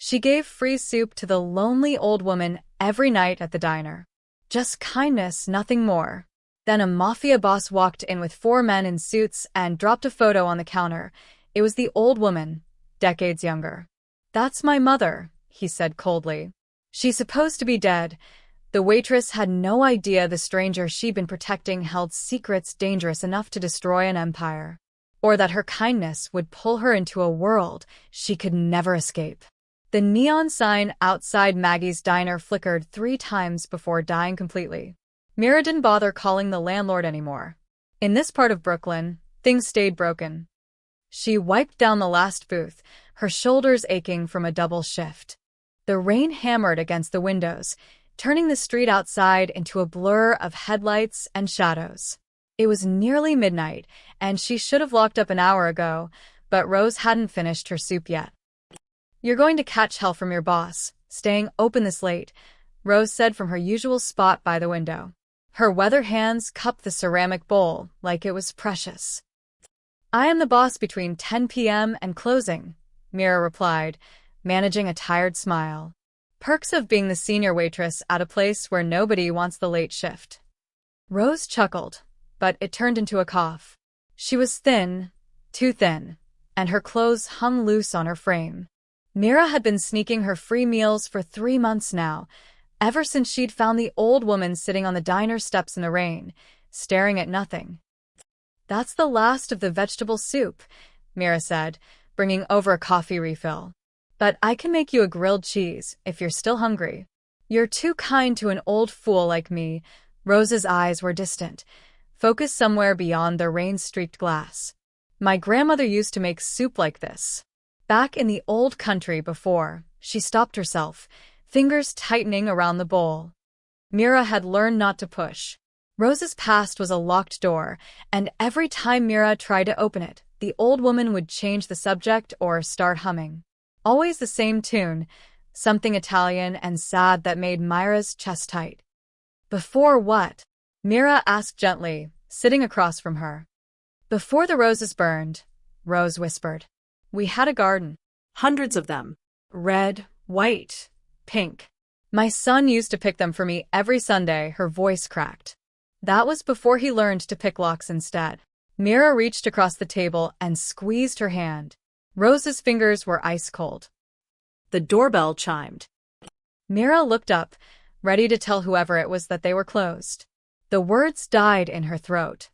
She gave free soup to the lonely old woman every night at the diner. Just kindness, nothing more. Then a mafia boss walked in with 4 men in suits and dropped a photo on the counter. It was the old woman, decades younger. "That's my mother," he said coldly. "She's supposed to be dead." The waitress had no idea the stranger she'd been protecting held secrets dangerous enough to destroy an empire, or that her kindness would pull her into a world she could never escape. The neon sign outside Maggie's diner flickered 3 times before dying completely. Mira didn't bother calling the landlord anymore. In this part of Brooklyn, things stayed broken. She wiped down the last booth, her shoulders aching from a double shift. The rain hammered against the windows, turning the street outside into a blur of headlights and shadows. It was nearly midnight, and she should have locked up an hour ago, but Rose hadn't finished her soup yet. "You're going to catch hell from your boss, staying open this late," Rose said from her usual spot by the window. Her weather hands cupped the ceramic bowl like it was precious. "I am the boss between 10 p.m. and closing," Mira replied, managing a tired smile. Perks of being the senior waitress at a place where nobody wants the late shift. Rose chuckled, but it turned into a cough. She was thin, too thin, and her clothes hung loose on her frame. Mira had been sneaking her free meals for 3 months now, ever since she'd found the old woman sitting on the diner steps in the rain, staring at nothing. "That's the last of the vegetable soup," Mira said, bringing over a coffee refill. "But I can make you a grilled cheese if you're still hungry." "You're too kind to an old fool like me." Rose's eyes were distant, focused somewhere beyond the rain-streaked glass. "My grandmother used to make soup like this. Back in the old country before." She stopped herself, fingers tightening around the bowl. Mira had learned not to push. Rose's past was a locked door, and every time Mira tried to open it, the old woman would change the subject or start humming. Always the same tune, something Italian and sad that made Mira's chest tight. "Before what?" Mira asked gently, sitting across from her. "Before the roses burned," Rose whispered. "We had a garden. Hundreds of them. Red, white, pink. My son used to pick them for me every Sunday." Her voice cracked. "That was before he learned to pick locks instead." Mira reached across the table and squeezed her hand. Rose's fingers were ice cold. The doorbell chimed. Mira looked up, ready to tell whoever it was that they were closed. The words died in her throat.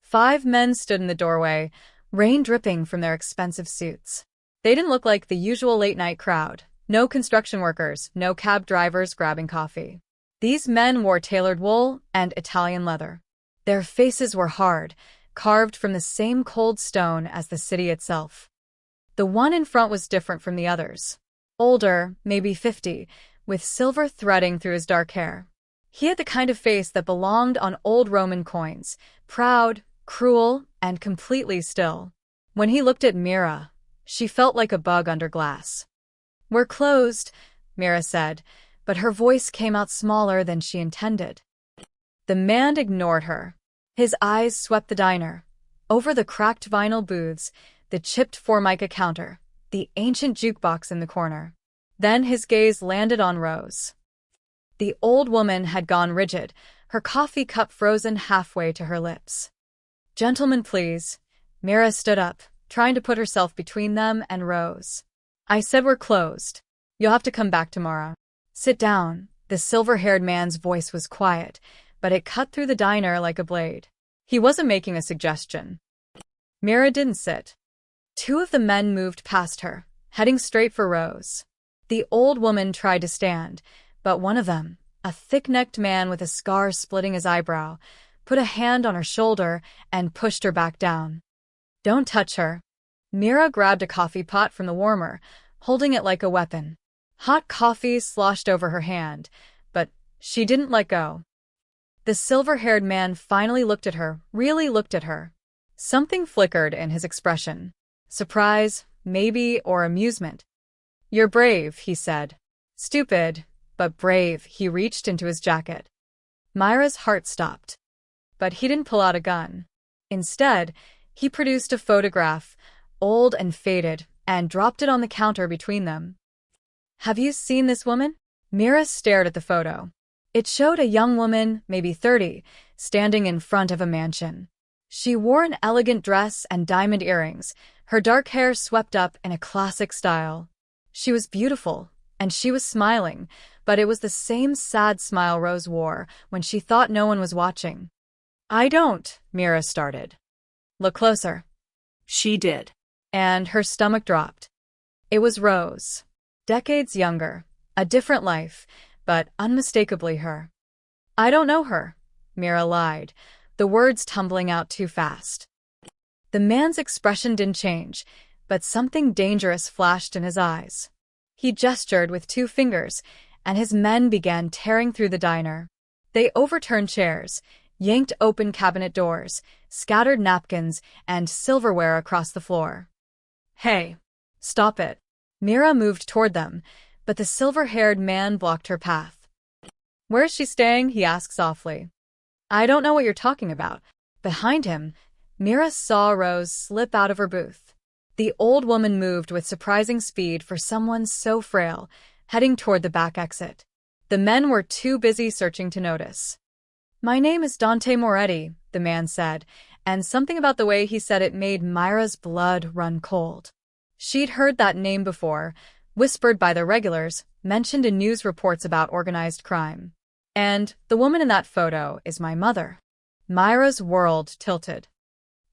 5 men stood in the doorway, rain dripping from their expensive suits. They didn't look like the usual late-night crowd. No construction workers, no cab drivers grabbing coffee. These men wore tailored wool and Italian leather. Their faces were hard, carved from the same cold stone as the city itself. The one in front was different from the others. Older, maybe 50, with silver threading through his dark hair. He had the kind of face that belonged on old Roman coins, proud, cruel, and completely still. When he looked at Mira, she felt like a bug under glass. "We're closed," Mira said, but her voice came out smaller than she intended. The man ignored her. His eyes swept the diner, over the cracked vinyl booths, the chipped Formica counter, the ancient jukebox in the corner. Then his gaze landed on Rose. The old woman had gone rigid, her coffee cup frozen halfway to her lips. "Gentlemen, please." Mira stood up, trying to put herself between them and Rose. "I said we're closed. You'll have to come back tomorrow." "Sit down." The silver-haired man's voice was quiet, but it cut through the diner like a blade. He wasn't making a suggestion. Mira didn't sit. 2 of the men moved past her, heading straight for Rose. The old woman tried to stand, but one of them, a thick-necked man with a scar splitting his eyebrow, put a hand on her shoulder and pushed her back down. "Don't touch her." Mira grabbed a coffee pot from the warmer, holding it like a weapon. Hot coffee sloshed over her hand, but she didn't let go. The silver-haired man finally looked at her, really looked at her. Something flickered in his expression. Surprise, maybe, or amusement. "You're brave," he said. "Stupid, but brave." He reached into his jacket. Myra's heart stopped. But he didn't pull out a gun. Instead, he produced a photograph, old and faded, and dropped it on the counter between them. Have you seen this woman? Mira stared at the photo. It showed a young woman, maybe 30, standing in front of a mansion. She wore an elegant dress and diamond earrings, her dark hair swept up in a classic style. She was beautiful, and she was smiling, but it was the same sad smile Rose wore when she thought no one was watching. I don't, Mira started. Look closer. She did. And her stomach dropped. It was Rose. Decades younger, a different life, but unmistakably her. I don't know her, Mira lied, the words tumbling out too fast. The man's expression didn't change, but something dangerous flashed in his eyes. He gestured with 2 fingers, and his men began tearing through the diner. They overturned chairs, yanked open cabinet doors, scattered napkins and silverware across the floor. Hey, stop it. Mira moved toward them, but the silver-haired man blocked her path. Where is she staying? He asked softly. I don't know what you're talking about. Behind him, Mira saw Rose slip out of her booth. The old woman moved with surprising speed for someone so frail, heading toward the back exit. The men were too busy searching to notice. My name is Dante Moretti, the man said, and something about the way he said it made Mira's blood run cold. She'd heard that name before, whispered by the regulars, mentioned in news reports about organized crime. And the woman in that photo is my mother. Mira's world tilted.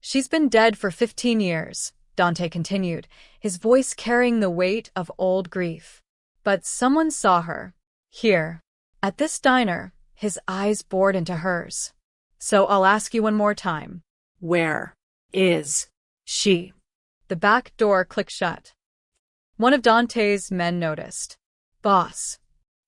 She's been dead for 15 years, Dante continued, his voice carrying the weight of old grief. But someone saw her. Here. At this diner, his eyes bored into hers. So I'll ask you one more time. Where is she? The back door clicked shut. One of Dante's men noticed. Boss.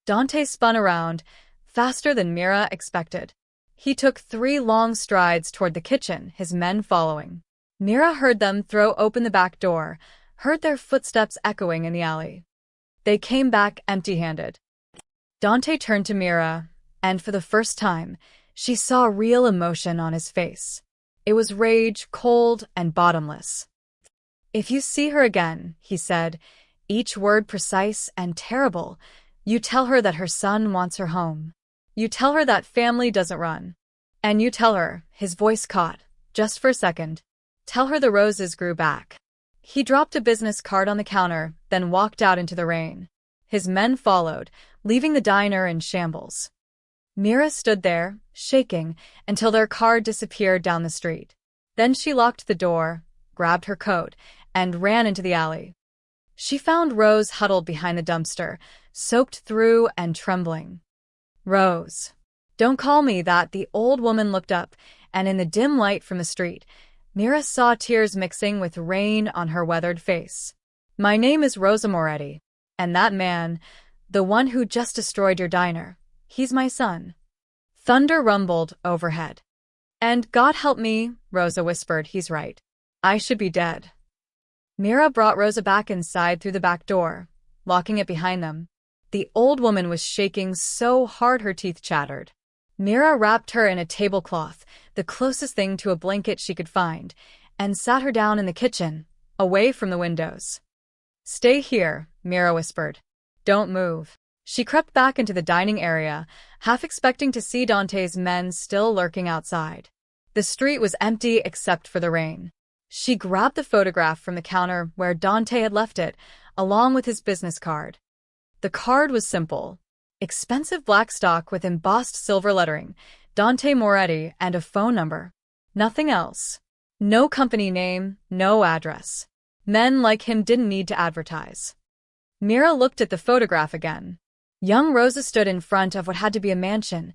Dante spun around, faster than Mira expected. He took 3 long strides toward the kitchen, his men following. Mira heard them throw open the back door, heard their footsteps echoing in the alley. They came back empty-handed. Dante turned to Mira, and for the first time, she saw real emotion on his face. It was rage, cold and bottomless. If you see her again, he said, each word precise and terrible, you tell her that her son wants her home. You tell her that family doesn't run. And you tell her, his voice caught, just for a second, tell her the roses grew back. He dropped a business card on the counter, then walked out into the rain. His men followed, leaving the diner in shambles. Mira stood there, shaking, until their car disappeared down the street. Then she locked the door, grabbed her coat, and ran into the alley. She found Rose huddled behind the dumpster, soaked through and trembling. Rose. Don't call me that. The old woman looked up, and in the dim light from the street, Mira saw tears mixing with rain on her weathered face. My name is Rosa Moretti, and that man, the one who just destroyed your diner, he's my son. Thunder rumbled overhead. And God help me, Rosa whispered, he's right. I should be dead. Mira brought Rosa back inside through the back door, locking it behind them. The old woman was shaking so hard her teeth chattered. Mira wrapped her in a tablecloth, the closest thing to a blanket she could find, and sat her down in the kitchen, away from the windows. Stay here, Mira whispered. Don't move. She crept back into the dining area, half expecting to see Dante's men still lurking outside. The street was empty except for the rain. She grabbed the photograph from the counter where Dante had left it, along with his business card. The card was simple. Expensive black stock with embossed silver lettering, Dante Moretti, and a phone number. Nothing else. No company name, no address. Men like him didn't need to advertise. Mira looked at the photograph again. Young Rosa stood in front of what had to be a mansion,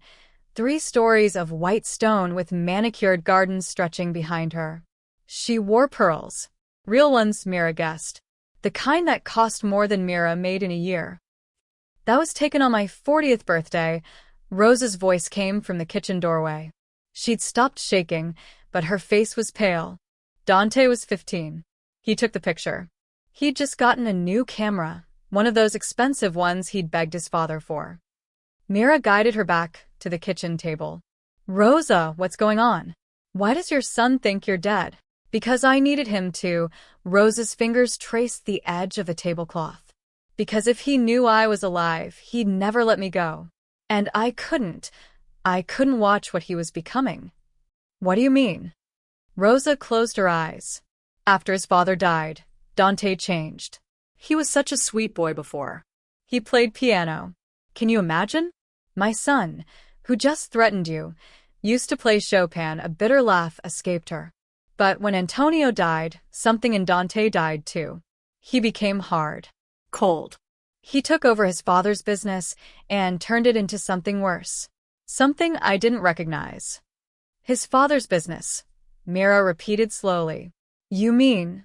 3 stories of white stone with manicured gardens stretching behind her. She wore pearls. Real ones, Mira guessed. The kind that cost more than Mira made in a year. That was taken on my 40th birthday, Rosa's voice came from the kitchen doorway. She'd stopped shaking, but her face was pale. Dante was 15. He took the picture. He'd just gotten a new camera, one of those expensive ones he'd begged his father for. Mira guided her back to the kitchen table. Rosa, what's going on? Why does your son think you're dead? Because I needed him to. Rosa's fingers traced the edge of a tablecloth. Because if he knew I was alive, he'd never let me go. And I couldn't watch what he was becoming. What do you mean? Rosa closed her eyes. After his father died, Dante changed. He was such a sweet boy before. He played piano. Can you imagine? My son, who just threatened you, used to play Chopin. A bitter laugh escaped her. But when Antonio died, something in Dante died too. He became hard. Cold. He took over his father's business and turned it into something worse. Something I didn't recognize. His father's business, Mira repeated slowly. You mean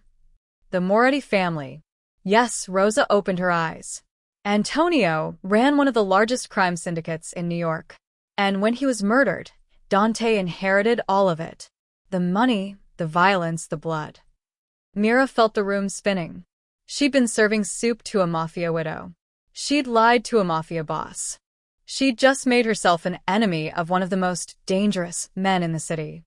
the Moretti family? Yes, Rosa opened her eyes. Antonio ran one of the largest crime syndicates in New York. And when he was murdered, Dante inherited all of it. The money, the violence, the blood. Mira felt the room spinning. She'd been serving soup to a mafia widow. She'd lied to a mafia boss. She'd just made herself an enemy of one of the most dangerous men in the city.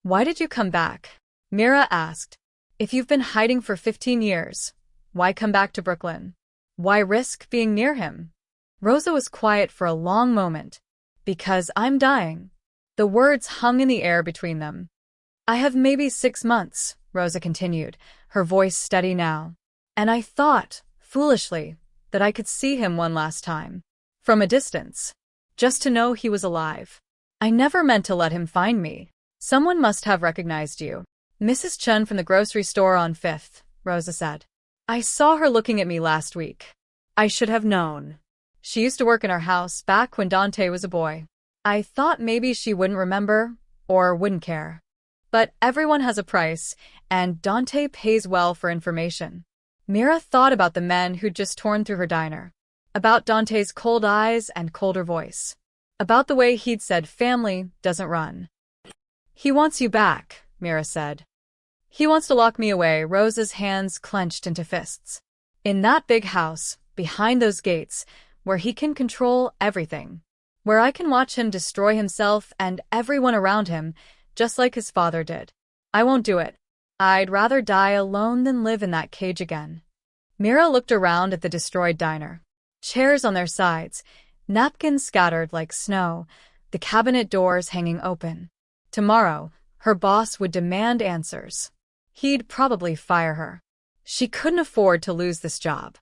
Why did you come back? Mira asked. If you've been hiding for 15 years, why come back to Brooklyn? Why risk being near him? Rosa was quiet for a long moment. Because I'm dying. The words hung in the air between them. I have maybe 6 months, Rosa continued, her voice steady now. And I thought, foolishly, that I could see him one last time. From a distance. Just to know he was alive. I never meant to let him find me. Someone must have recognized you. Mrs. Chun from the grocery store on 5th, Rosa said. I saw her looking at me last week. I should have known. She used to work in our house back when Dante was a boy. I thought maybe she wouldn't remember, or wouldn't care. But everyone has a price, and Dante pays well for information. Mira thought about the men who'd just torn through her diner. About Dante's cold eyes and colder voice. About the way he'd said family doesn't run. He wants you back, Mira said. He wants to lock me away. Rosa's hands clenched into fists. In that big house, behind those gates, where he can control everything. Where I can watch him destroy himself and everyone around him, just like his father did. I won't do it. I'd rather die alone than live in that cage again. Mira looked around at the destroyed diner. Chairs on their sides, napkins scattered like snow, the cabinet doors hanging open. Tomorrow, her boss would demand answers. He'd probably fire her. She couldn't afford to lose this job.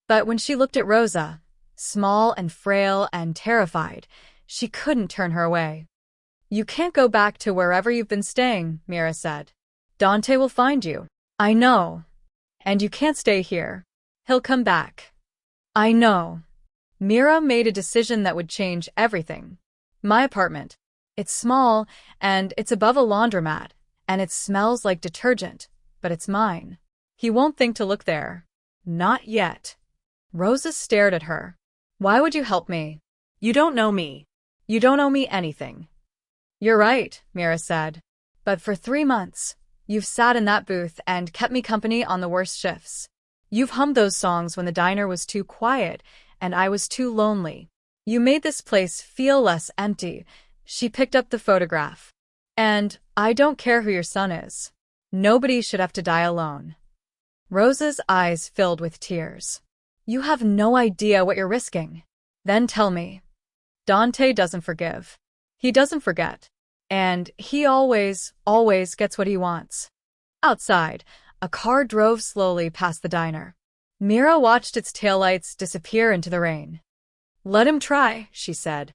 But when she looked at Rosa, small and frail and terrified, she couldn't turn her away. You can't go back to wherever you've been staying, Mira said. Dante will find you. I know. And you can't stay here. He'll come back. I know. Mira made a decision that would change everything. My apartment. It's small, and it's above a laundromat, and it smells like detergent, but it's mine. He won't think to look there. Not yet. Rosa stared at her. Why would you help me? You don't know me. You don't owe me anything. You're right, Mira said. But for 3 months, you've sat in that booth and kept me company on the worst shifts. You've hummed those songs when the diner was too quiet and I was too lonely. You made this place feel less empty. She picked up the photograph. And I don't care who your son is. Nobody should have to die alone. Rosa's eyes filled with tears. You have no idea what you're risking. Then tell me. Dante doesn't forgive. He doesn't forget. And he always gets what he wants. Outside, a car drove slowly past the diner. Mira watched its taillights disappear into the rain. Let him try, she said.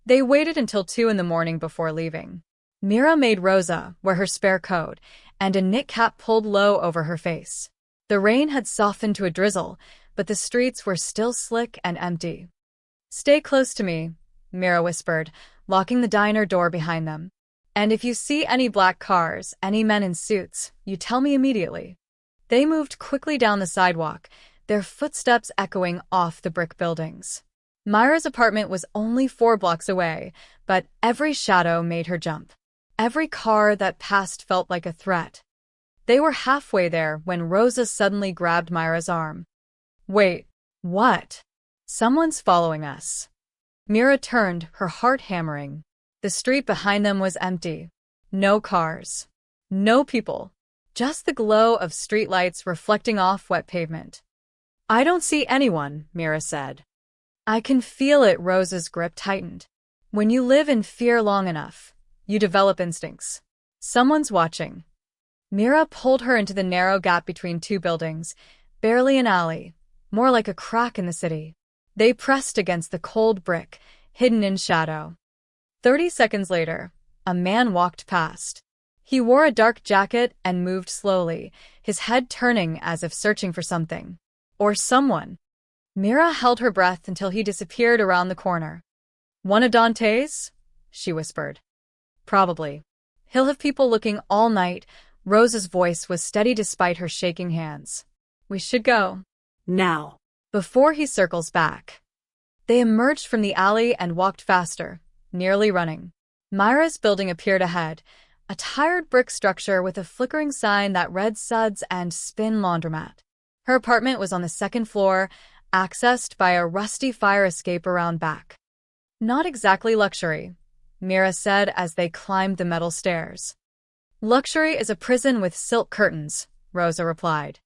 They waited until 2 in the morning before leaving. Mira made Rosa wear her spare coat and a knit cap pulled low over her face. The rain had softened to a drizzle, but the streets were still slick and empty. Stay close to me, Mira whispered, locking the diner door behind them. And if you see any black cars, any men in suits, you tell me immediately. They moved quickly down the sidewalk, their footsteps echoing off the brick buildings. Myra's apartment was only 4 blocks away, but every shadow made her jump. Every car that passed felt like a threat. They were halfway there when Rosa suddenly grabbed Myra's arm. Wait, what? Someone's following us. Mira turned, her heart hammering. The street behind them was empty. No cars. No people. Just the glow of streetlights reflecting off wet pavement. I don't see anyone, Mira said. I can feel it. Rose's grip tightened. When you live in fear long enough, you develop instincts. Someone's watching. Mira pulled her into the narrow gap between two buildings, barely an alley, more like a crack in the city. They pressed against the cold brick, hidden in shadow. 30 seconds later, a man walked past. He wore a dark jacket and moved slowly, his head turning as if searching for something. Or someone. Mira held her breath until he disappeared around the corner. One of Dante's? She whispered. Probably. He'll have people looking all night. Rose's voice was steady despite her shaking hands. We should go. Now. Before he circles back. They emerged from the alley and walked faster, nearly running. Myra's building appeared ahead, a tired brick structure with a flickering sign that read Suds and Spin Laundromat. Her apartment was on the second floor, accessed by a rusty fire escape around back. Not exactly luxury, Mira said as they climbed the metal stairs. Luxury is a prison with silk curtains, Rosa replied.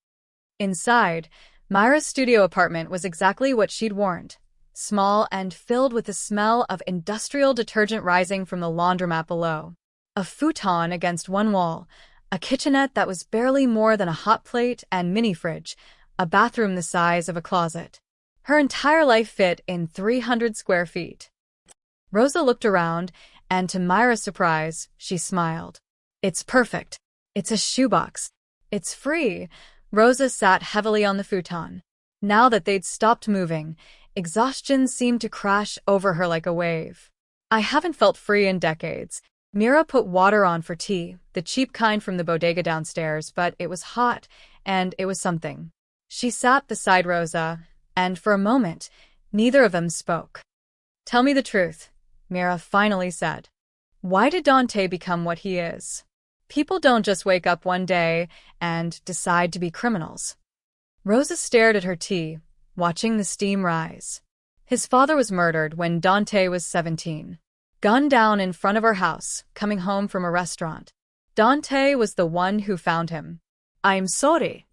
Inside, Myra's studio apartment was exactly what she'd warned. Small and filled with the smell of industrial detergent rising from the laundromat below. A futon against one wall, a kitchenette that was barely more than a hot plate and mini-fridge, a bathroom the size of a closet. Her entire life fit in 300 square feet. Rosa looked around, and to Myra's surprise, she smiled. It's perfect. It's a shoebox. It's free. Rosa sat heavily on the futon. Now that they'd stopped moving, exhaustion seemed to crash over her like a wave. I haven't felt free in decades. Mira put water on for tea, the cheap kind from the bodega downstairs, but it was hot, and it was something. She sat beside Rosa, and for a moment, neither of them spoke. Tell me the truth, Mira finally said. Why did Dante become what he is? People don't just wake up one day and decide to be criminals. Rosa stared at her tea, watching the steam rise. His father was murdered when Dante was 17. Gunned down in front of her house, coming home from a restaurant. Dante was the one who found him. I'm sorry.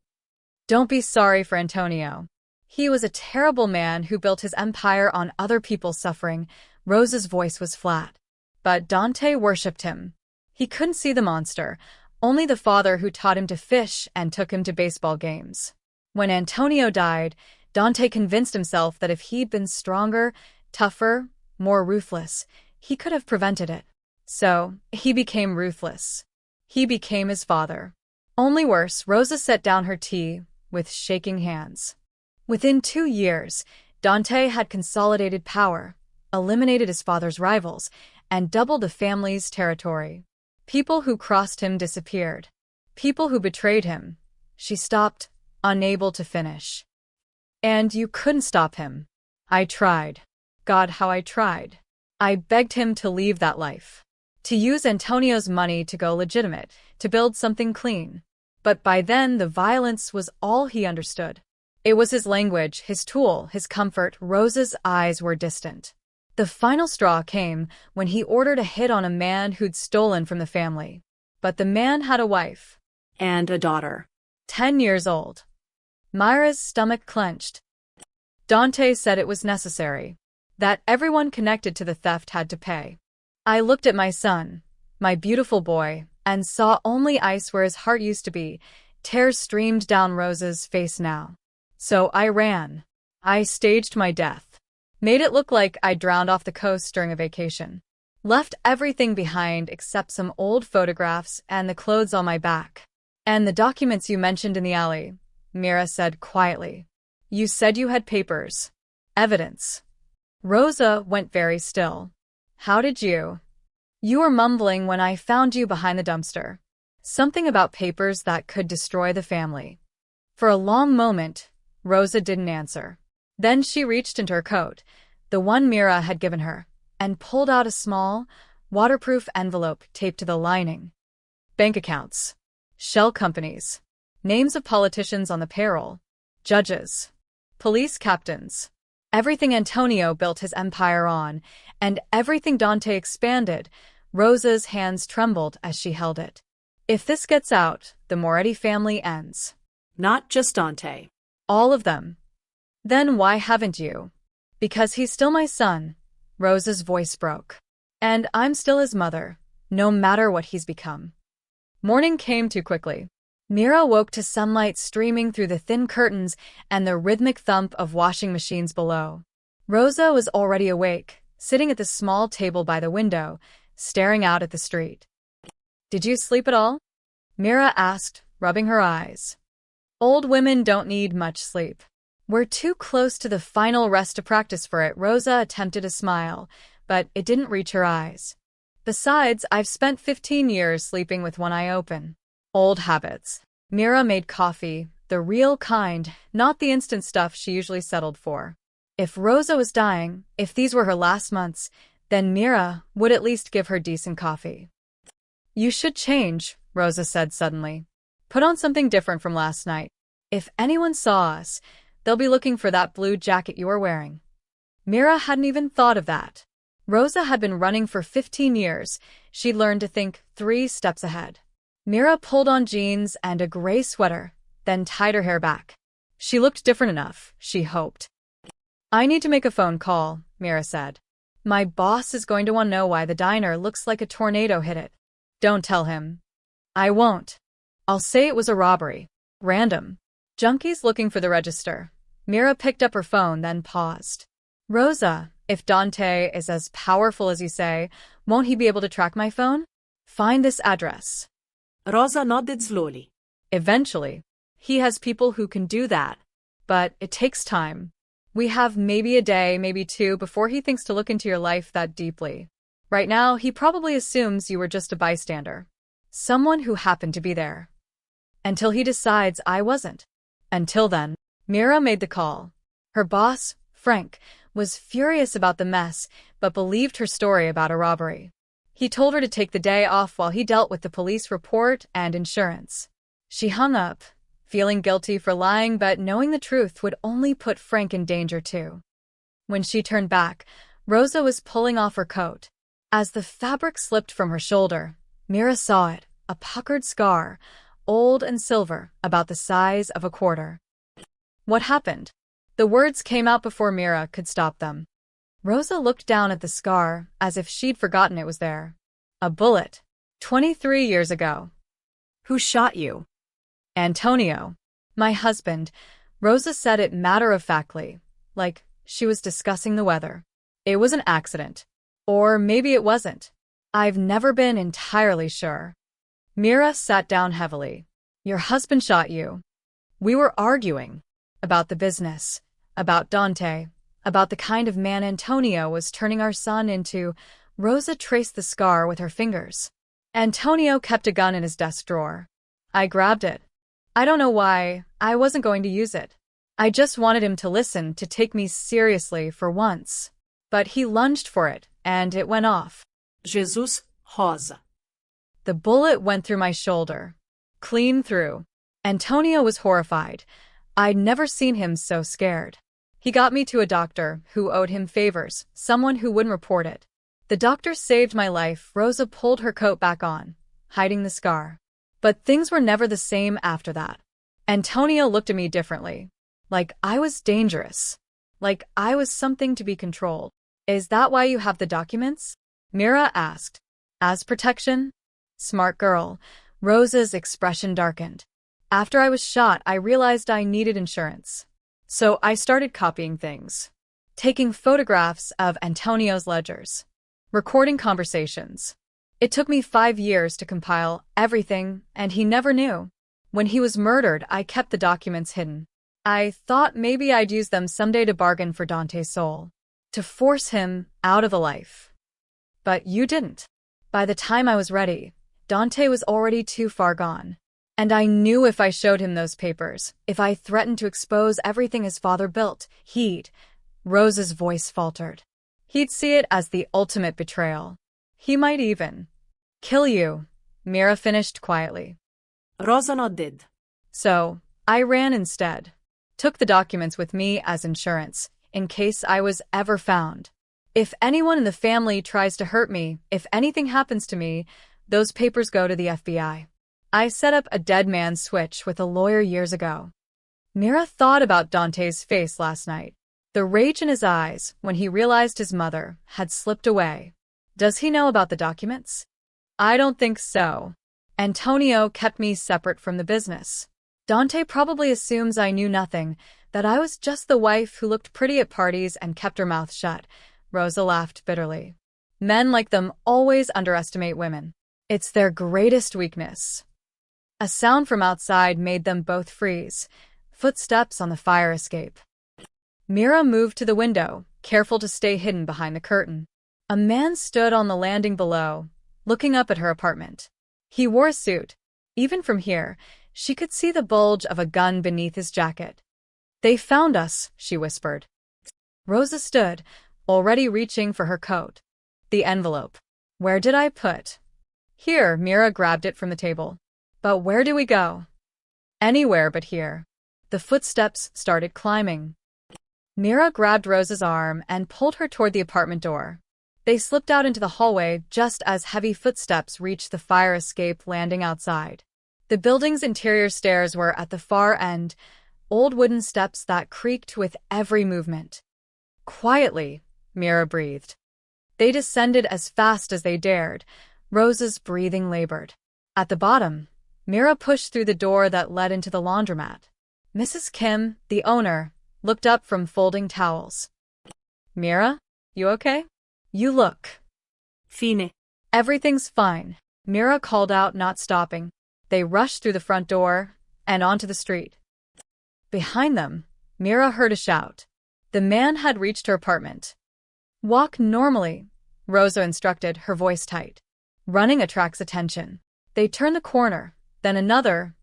Don't be sorry for Antonio. He was a terrible man who built his empire on other people's suffering. Rosa's voice was flat. But Dante worshipped him. He couldn't see the monster, only the father who taught him to fish and took him to baseball games. When Antonio died, Dante convinced himself that if he'd been stronger, tougher, more ruthless, he could have prevented it. So, he became ruthless. He became his father. Only worse. Rosa set down her tea with shaking hands. Within 2 years, Dante had consolidated power, eliminated his father's rivals, and doubled the family's territory. People who crossed him disappeared. People who betrayed him. She stopped, unable to finish. And you couldn't stop him. I tried. God, how I tried. I begged him to leave that life. To use Antonio's money to go legitimate, to build something clean. But by then, the violence was all he understood. It was his language, his tool, his comfort. Rosa's eyes were distant. The final straw came when he ordered a hit on a man who'd stolen from the family. But the man had a wife. And a daughter. 10 years old. Myra's stomach clenched. Dante said it was necessary. That everyone connected to the theft had to pay. I looked at my son, my beautiful boy, and saw only ice where his heart used to be. Tears streamed down Rosa's face now. So I ran. I staged my death. Made it look like I drowned off the coast during a vacation. Left everything behind except some old photographs and the clothes on my back. And the documents you mentioned in the alley, Mira said quietly. You said you had papers. Evidence. Rosa went very still. How did you? You were mumbling when I found you behind the dumpster. Something about papers that could destroy the family. For a long moment, Rosa didn't answer. Then she reached into her coat, the one Mira had given her, and pulled out a small, waterproof envelope taped to the lining. Bank accounts. Shell companies. Names of politicians on the payroll. Judges. Police captains. Everything Antonio built his empire on, and everything Dante expanded. Rosa's hands trembled as she held it. If this gets out, the Moretti family ends. Not just Dante. All of them. Then why haven't you? Because he's still my son. Rosa's voice broke. And I'm still his mother, no matter what he's become. Morning came too quickly. Mira woke to sunlight streaming through the thin curtains and the rhythmic thump of washing machines below. Rosa was already awake, sitting at the small table by the window, staring out at the street. Did you sleep at all? Mira asked, rubbing her eyes. Old women don't need much sleep. We're too close to the final rest to practice for it. Rosa attempted a smile, but it didn't reach her eyes. Besides, I've spent 15 years sleeping with one eye open. Old habits. Mira made coffee, the real kind, not the instant stuff she usually settled for. If Rosa was dying, if these were her last months, then Mira would at least give her decent coffee. You should change, Rosa said suddenly. Put on something different from last night. If anyone saw us, they'll be looking for that blue jacket you were wearing. Mira hadn't even thought of that. Rosa had been running for 15 years. She'd learned to think 3 steps ahead. Mira pulled on jeans and a gray sweater, then tied her hair back. She looked different enough, she hoped. I need to make a phone call, Mira said. My boss is going to want to know why the diner looks like a tornado hit it. Don't tell him. I won't. I'll say it was a robbery. Random. Junkies looking for the register. Mira picked up her phone, then paused. Rosa, if Dante is as powerful as you say, won't he be able to track my phone? Find this address. Rosa nodded slowly. Eventually. He has people who can do that. But it takes time. We have maybe a day, maybe 2, before he thinks to look into your life that deeply. Right now, he probably assumes you were just a bystander. Someone who happened to be there. Until he decides I wasn't. Until then, Mira made the call. Her boss, Frank, was furious about the mess, but believed her story about a robbery. He told her to take the day off while he dealt with the police report and insurance. She hung up, feeling guilty for lying but knowing the truth would only put Frank in danger too. When she turned back, Rosa was pulling off her coat. As the fabric slipped from her shoulder, Mira saw it, a puckered scar, old and silver, about the size of a quarter. What happened? The words came out before Mira could stop them. Rosa looked down at the scar, as if she'd forgotten it was there. A bullet. 23 years ago. Who shot you? Antonio. My husband. Rosa said it matter-of-factly, like she was discussing the weather. It was an accident. Or maybe it wasn't. I've never been entirely sure. Mira sat down heavily. Your husband shot you. We were arguing. About the business. About Dante. About the kind of man Antonio was turning our son into. Rosa traced the scar with her fingers. Antonio kept a gun in his desk drawer. I grabbed it. I don't know why. I wasn't going to use it. I just wanted him to listen, to take me seriously for once. But he lunged for it, and it went off. Jesus, Rosa. The bullet went through my shoulder. Clean through. Antonio was horrified. I'd never seen him so scared. He got me to a doctor who owed him favors, someone who wouldn't report it. The doctor saved my life. Rosa pulled her coat back on, hiding the scar. But things were never the same after that. Antonio looked at me differently. Like I was dangerous. Like I was something to be controlled. Is that why you have the documents? Mira asked. As protection? Smart girl. Rosa's expression darkened. After I was shot, I realized I needed insurance. So I started copying things. Taking photographs of Antonio's ledgers. Recording conversations. It took me 5 years to compile everything, and he never knew. When he was murdered, I kept the documents hidden. I thought maybe I'd use them someday to bargain for Dante's soul. To force him out of the life. But you didn't. By the time I was ready, Dante was already too far gone. And I knew if I showed him those papers, if I threatened to expose everything his father built, he'd— Rosa's voice faltered. He'd see it as the ultimate betrayal. He might even kill you, Mira finished quietly. Rosa nodded. So, I ran instead. Took the documents with me as insurance, in case I was ever found. If anyone in the family tries to hurt me, if anything happens to me, those papers go to the FBI. I set up a dead man switch with a lawyer years ago. Mira thought about Dante's face last night. The rage in his eyes when he realized his mother had slipped away. Does he know about the documents? I don't think so. Antonio kept me separate from the business. Dante probably assumes I knew nothing, that I was just the wife who looked pretty at parties and kept her mouth shut. Rosa laughed bitterly. Men like them always underestimate women. It's their greatest weakness. A sound from outside made them both freeze. Footsteps on the fire escape. Mira moved to the window, careful to stay hidden behind the curtain. A man stood on the landing below, looking up at her apartment. He wore a suit. Even from here, she could see the bulge of a gun beneath his jacket. They found us, she whispered. Rosa stood, already reaching for her coat. The envelope. Where did I put? Here, Mira grabbed it from the table. But where do we go? Anywhere but here. The footsteps started climbing. Mira grabbed Rosa's arm and pulled her toward the apartment door. They slipped out into the hallway just as heavy footsteps reached the fire escape landing outside. The building's interior stairs were at the far end, old wooden steps that creaked with every movement. Quietly, Mira breathed. They descended as fast as they dared. Rosa's breathing labored. At the bottom, Mira pushed through the door that led into the laundromat. Mrs. Kim, the owner, looked up from folding towels. Mira, you okay? You look. Fine. Everything's fine, Mira called out, not stopping. They rushed through the front door and onto the street. Behind them, Mira heard a shout. The man had reached her apartment. Walk normally, Rosa instructed, her voice tight. Running attracts attention. They turned the corner, then another,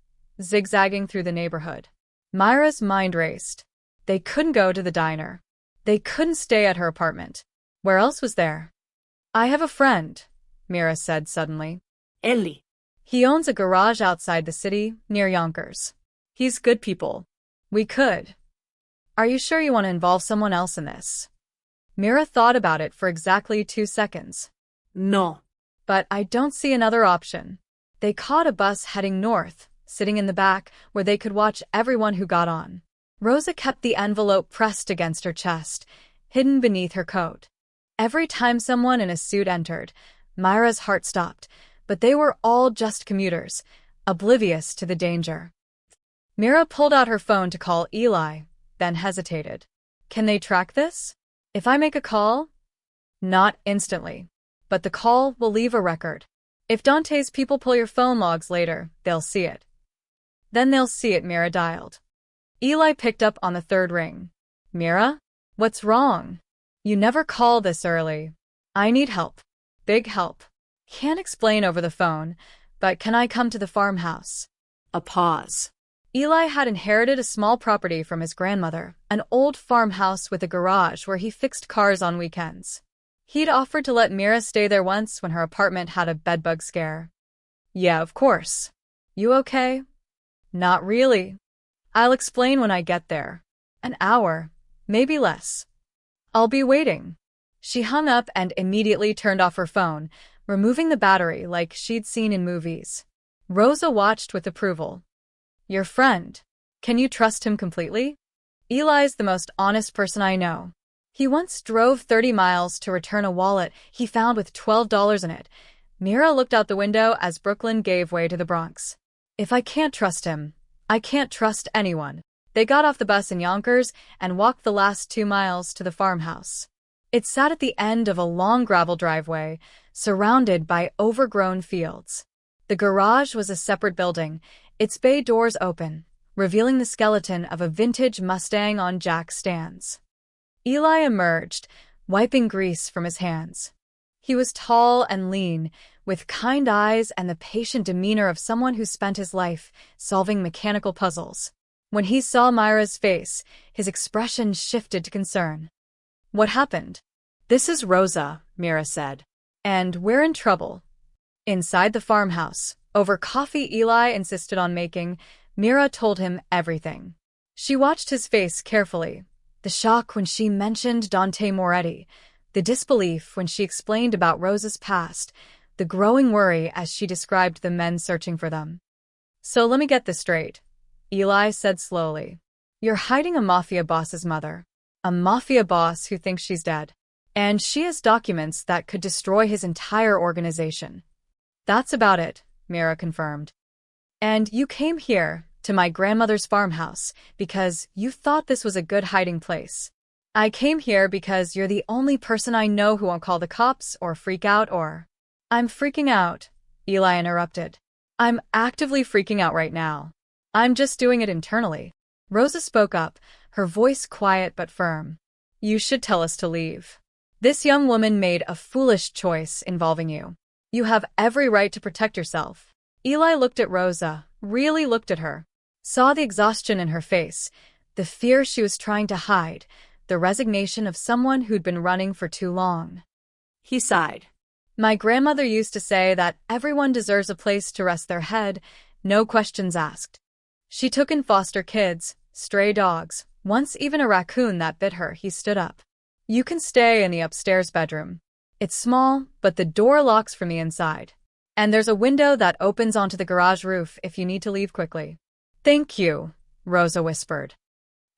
zigzagging through the neighborhood. Myra's mind raced. They couldn't go to the diner. They couldn't stay at her apartment. Where else was there? I have a friend, Mira said suddenly. Ellie. He owns a garage outside the city, near Yonkers. He's good people. We could. Are you sure you want to involve someone else in this? Mira thought about it for exactly 2 seconds. No. But I don't see another option. They caught a bus heading north, sitting in the back where they could watch everyone who got on. Rosa kept the envelope pressed against her chest, hidden beneath her coat. Every time someone in a suit entered, Myra's heart stopped, but they were all just commuters, oblivious to the danger. Mira pulled out her phone to call Eli, then hesitated. Can they track this? If I make a call? Not instantly. But the call will leave a record. If Dante's people pull your phone logs later, they'll see it. Then they'll see it, Mira dialed. Eli picked up on the 3rd ring. Mira? What's wrong? You never call this early. I need help. Big help. Can't explain over the phone, but can I come to the farmhouse? A pause. Eli had inherited a small property from his grandmother, an old farmhouse with a garage where he fixed cars on weekends. He'd offered to let Mira stay there once when her apartment had a bedbug scare. Yeah, of course. You okay? Not really. I'll explain when I get there. An hour, maybe less. I'll be waiting. She hung up and immediately turned off her phone, removing the battery like she'd seen in movies. Rosa watched with approval. Your friend. Can you trust him completely? Eli's the most honest person I know. He once drove 30 miles to return a wallet he found with $12 in it. Mira looked out the window as Brooklyn gave way to the Bronx. If I can't trust him, I can't trust anyone. They got off the bus in Yonkers and walked the last 2 miles to the farmhouse. It sat at the end of a long gravel driveway, surrounded by overgrown fields. The garage was a separate building, its bay doors open, revealing the skeleton of a vintage Mustang on jack stands. Eli emerged, wiping grease from his hands. He was tall and lean, with kind eyes and the patient demeanor of someone who spent his life solving mechanical puzzles. When he saw Myra's face, his expression shifted to concern. What happened? This is Rosa, Mira said. And we're in trouble. Inside the farmhouse, over coffee Eli insisted on making, Mira told him everything. She watched his face carefully. The shock when she mentioned Dante Moretti, the disbelief when she explained about Rosa's past, the growing worry as she described the men searching for them. So let me get this straight, Eli said slowly. You're hiding a mafia boss's mother. A mafia boss who thinks she's dead. And she has documents that could destroy his entire organization. That's about it, Mira confirmed. And you came here, to my grandmother's farmhouse, because you thought this was a good hiding place. I came here because you're the only person I know who won't call the cops or freak out or… I'm freaking out, Eli interrupted. I'm actively freaking out right now. I'm just doing it internally. Rosa spoke up, her voice quiet but firm. You should tell us to leave. This young woman made a foolish choice involving you. You have every right to protect yourself. Eli looked at Rosa, really looked at her. Saw the exhaustion in her face, the fear she was trying to hide, the resignation of someone who'd been running for too long. He sighed. My grandmother used to say that everyone deserves a place to rest their head, no questions asked. She took in foster kids, stray dogs, once even a raccoon that bit her. He stood up. You can stay in the upstairs bedroom. It's small, but the door locks from the inside. And there's a window that opens onto the garage roof if you need to leave quickly. Thank you, Rosa whispered.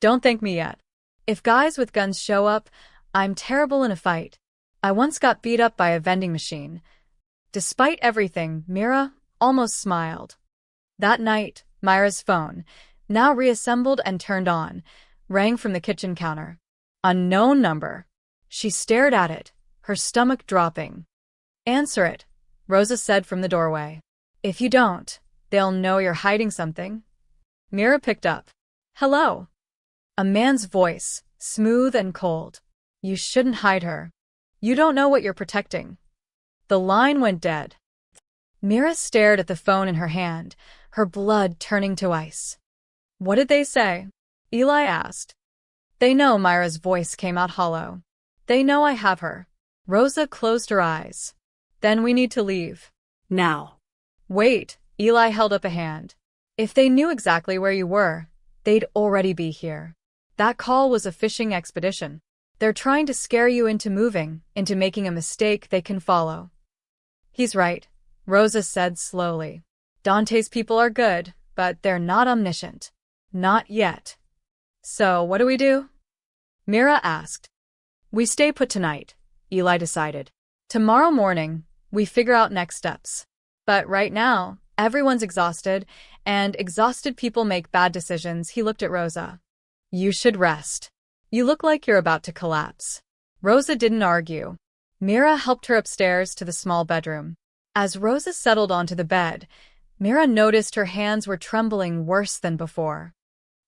Don't thank me yet. If guys with guns show up, I'm terrible in a fight. I once got beat up by a vending machine. Despite everything, Mira almost smiled. That night, Myra's phone, now reassembled and turned on, rang from the kitchen counter. Unknown number. She stared at it, her stomach dropping. Answer it, Rosa said from the doorway. If you don't, they'll know you're hiding something. Mira picked up. Hello. A man's voice, smooth and cold. You shouldn't hide her. You don't know what you're protecting. The line went dead. Mira stared at the phone in her hand, her blood turning to ice. What did they say? Eli asked. They know. Myra's voice came out hollow. They know I have her. Rosa closed her eyes. Then we need to leave. Now. Wait, Eli held up a hand. If they knew exactly where you were, they'd already be here. That call was a fishing expedition. They're trying to scare you into moving, into making a mistake they can follow. He's right, Rosa said slowly. Dante's people are good, but they're not omniscient. Not yet. So what do we do? Mira asked. We stay put tonight, Eli decided. Tomorrow morning, we figure out next steps. But right now, everyone's exhausted, and exhausted people make bad decisions. He looked at Rosa. You should rest. You look like you're about to collapse. Rosa didn't argue. Mira helped her upstairs to the small bedroom. As Rosa settled onto the bed, Mira noticed her hands were trembling worse than before.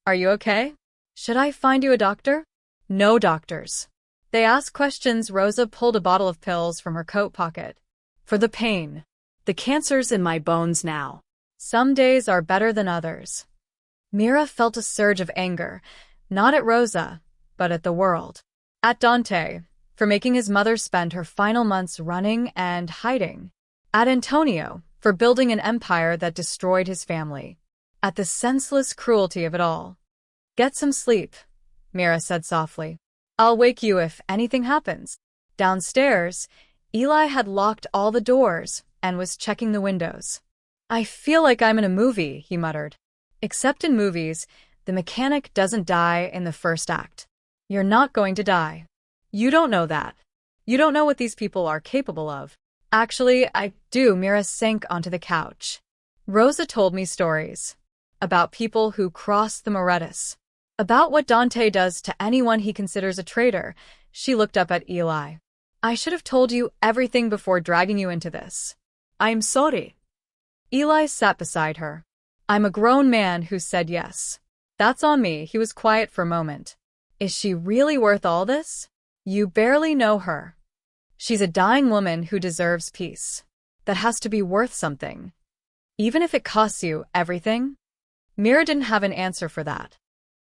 Are you okay? Should I find you a doctor? No doctors. They ask questions. Rosa pulled a bottle of pills from her coat pocket. For the pain. The cancer's in my bones now. Some days are better than others. Mira felt a surge of anger, not at Rosa, but at the world. At Dante, for making his mother spend her final months running and hiding. At Antonio, for building an empire that destroyed his family. At the senseless cruelty of it all. Get some sleep, Mira said softly. I'll wake you if anything happens. Downstairs, Eli had locked all the doors and was checking the windows. I feel like I'm in a movie, he muttered. Except in movies, the mechanic doesn't die in the first act. You're not going to die. You don't know that. You don't know what these people are capable of. Actually, I do. Mira sank onto the couch. Rosa told me stories. About people who cross the Moretus. About what Dante does to anyone he considers a traitor. She looked up at Eli. I should have told you everything before dragging you into this. I'm sorry. Eli sat beside her. I'm a grown man who said yes. That's on me. He was quiet for a moment. Is she really worth all this? You barely know her. She's a dying woman who deserves peace. That has to be worth something. Even if it costs you everything? Mira didn't have an answer for that.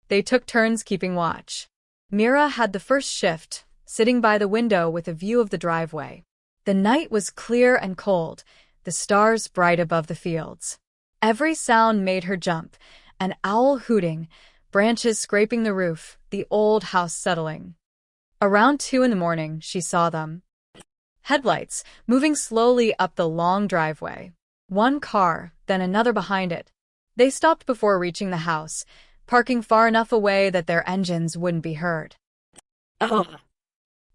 They took turns keeping watch. Mira had the first shift, sitting by the window with a view of the driveway. The night was clear and cold, the stars bright above the fields. Every sound made her jump, an owl hooting, branches scraping the roof, the old house settling. Around 2 a.m, she saw them. Headlights, moving slowly up the long driveway. One car, then another behind it. They stopped before reaching the house, parking far enough away that their engines wouldn't be heard. Ugh.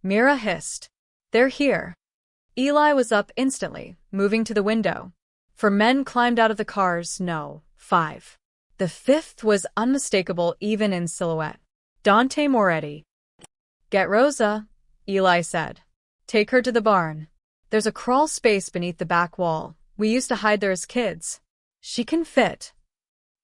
Mira hissed. They're here. Eli was up instantly, moving to the window. 4 men climbed out of the cars, no, 5. The 5th was unmistakable even in silhouette. Dante Moretti. Get Rosa, Eli said. Take her to the barn. There's a crawl space beneath the back wall. We used to hide there as kids. She can fit.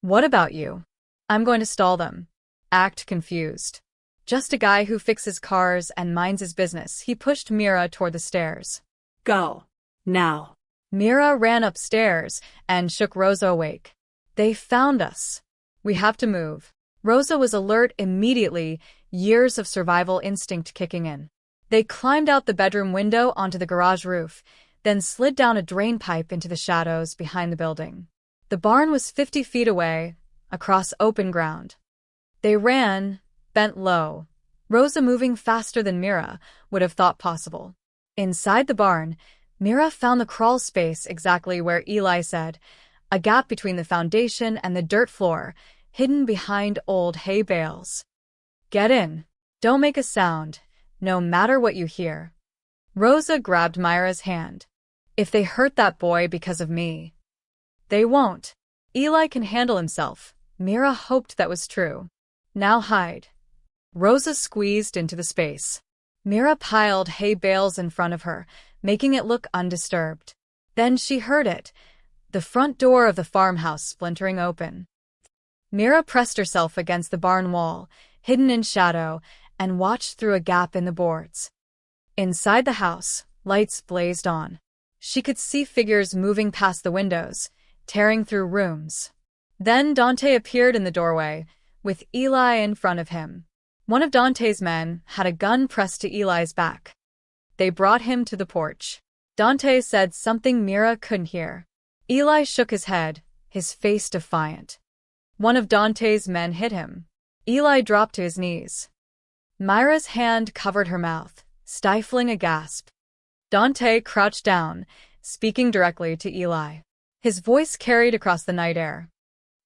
What about you? I'm going to stall them. Act confused. Just a guy who fixes cars and minds his business. He pushed Mira toward the stairs. Go. Now. Mira ran upstairs and shook Rosa awake. They found us. We have to move. Rosa was alert immediately, years of survival instinct kicking in. They climbed out the bedroom window onto the garage roof, then slid down a drain pipe into the shadows behind the building. The barn was 50 feet away, across open ground. They ran, bent low, Rosa moving faster than Mira would have thought possible. Inside the barn, Mira found the crawl space exactly where Eli said, a gap between the foundation and the dirt floor, hidden behind old hay bales. Get in. Don't make a sound, no matter what you hear. Rosa grabbed Myra's hand. If they hurt that boy because of me. They won't. Eli can handle himself. Mira hoped that was true. Now hide. Rosa squeezed into the space. Mira piled hay bales in front of her, making it look undisturbed. Then she heard it, the front door of the farmhouse splintering open. Mira pressed herself against the barn wall, hidden in shadow, and watched through a gap in the boards. Inside the house, lights blazed on. She could see figures moving past the windows, tearing through rooms. Then Dante appeared in the doorway, with Eli in front of him. One of Dante's men had a gun pressed to Eli's back. They brought him to the porch. Dante said something Mira couldn't hear. Eli shook his head, his face defiant. One of Dante's men hit him. Eli dropped to his knees. Myra's hand covered her mouth, stifling a gasp. Dante crouched down, speaking directly to Eli. His voice carried across the night air.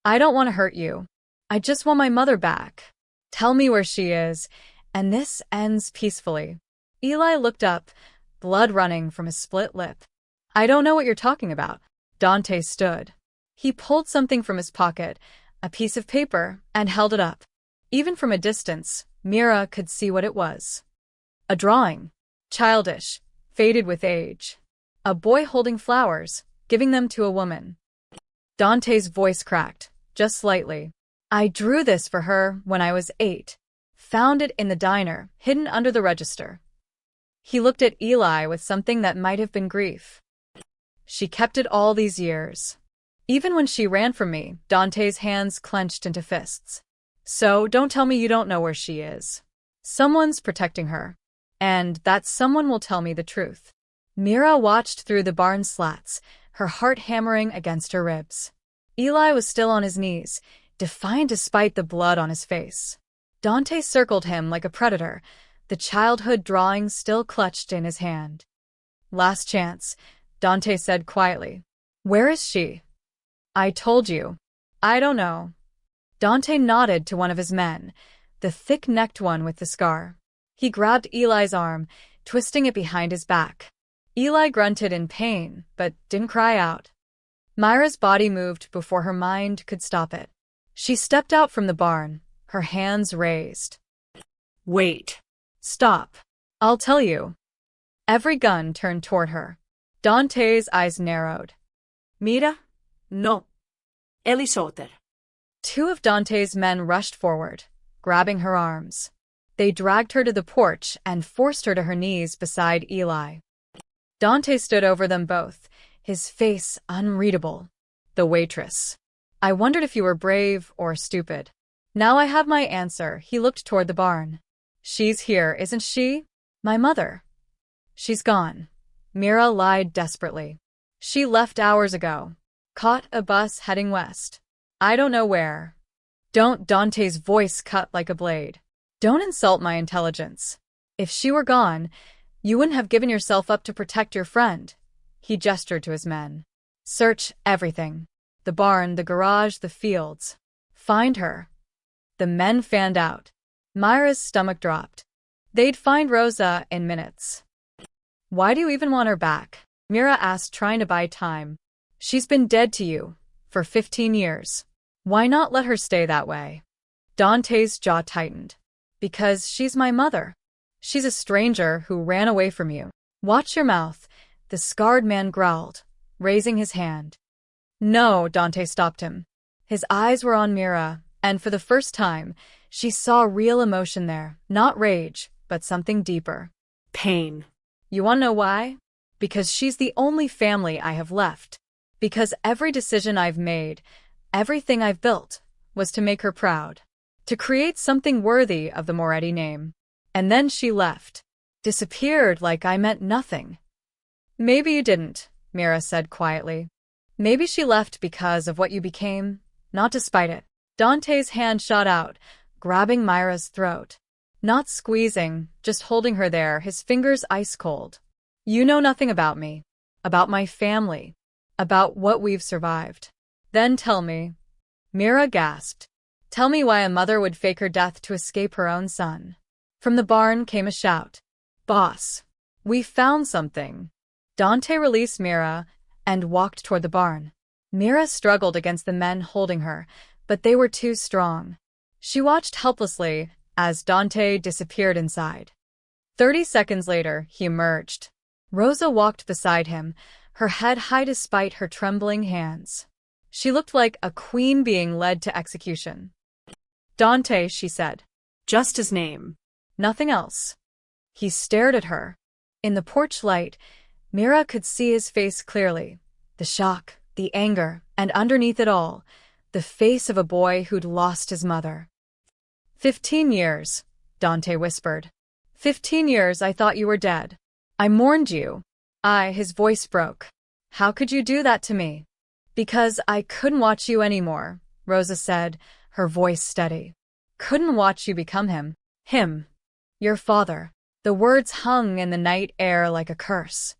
I don't want to hurt you. I just want my mother back. Tell me where she is, and this ends peacefully. Eli looked up, blood running from his split lip. I don't know what you're talking about. Dante stood. He pulled something from his pocket, a piece of paper, and held it up. Even from a distance, Mira could see what it was. A drawing. Childish, faded with age. A boy holding flowers, giving them to a woman. Dante's voice cracked, just slightly. I drew this for her when I was 8. Found it in the diner, hidden under the register. He looked at Eli with something that might have been grief. She kept it all these years. Even when she ran from me, Dante's hands clenched into fists. So don't tell me you don't know where she is. Someone's protecting her. And that someone will tell me the truth. Mira watched through the barn slats, her heart hammering against her ribs. Eli was still on his knees, defiant despite the blood on his face. Dante circled him like a predator, the childhood drawing still clutched in his hand. Last chance, Dante said quietly. Where is she? I told you. I don't know. Dante nodded to one of his men, the thick-necked one with the scar. He grabbed Eli's arm, twisting it behind his back. Eli grunted in pain, but didn't cry out. Myra's body moved before her mind could stop it. She stepped out from the barn, her hands raised. Wait. Stop. I'll tell you. Every gun turned toward her. Dante's eyes narrowed. Mira? No. Elisoter. 2 of Dante's men rushed forward, grabbing her arms. They dragged her to the porch and forced her to her knees beside Eli. Dante stood over them both, his face unreadable. The waitress. I wondered if you were brave or stupid. Now I have my answer. He looked toward the barn. She's here, isn't she? My mother. She's gone. Mira lied desperately. She left hours ago. Caught a bus heading west. I don't know where. Don't. Dante's voice cut like a blade. Don't insult my intelligence. If she were gone, you wouldn't have given yourself up to protect your friend. He gestured to his men. Search everything. The barn, the garage, the fields. Find her. The men fanned out. Myra's stomach dropped. They'd find Rosa in minutes. Why do you even want her back? Mira asked, trying to buy time. She's been dead to you for 15 years. Why not let her stay that way? Dante's jaw tightened. Because she's my mother. She's a stranger who ran away from you. Watch your mouth, the scarred man growled, raising his hand. No, Dante stopped him. His eyes were on Mira, and for the first time, she saw real emotion there, not rage, but something deeper. Pain. You want to know why? Because she's the only family I have left. Because every decision I've made, everything I've built, was to make her proud. To create something worthy of the Moretti name. And then she left. Disappeared like I meant nothing. Maybe you didn't, Mira said quietly. Maybe she left because of what you became, not despite it. Dante's hand shot out, grabbing Myra's throat. Not squeezing, just holding her there, his fingers ice cold. You know nothing about me, about my family, about what we've survived. Then tell me. Mira gasped. Tell me why a mother would fake her death to escape her own son. From the barn came a shout. Boss, we found something. Dante released Mira and walked toward the barn. Mira struggled against the men holding her, but they were too strong. She watched helplessly as Dante disappeared inside. 30 seconds later, he emerged. Rosa walked beside him, her head high despite her trembling hands. She looked like a queen being led to execution. Dante, she said. Just his name. Nothing else. He stared at her. In the porch light, Mira could see his face clearly. The shock, the anger, and underneath it all, the face of a boy who'd lost his mother. 15 years, Dante whispered. 15 years I thought you were dead. I mourned you. His voice broke. How could you do that to me? Because I couldn't watch you anymore, Rosa said, her voice steady. Couldn't watch you become him. Him. Your father. The words hung in the night air like a curse.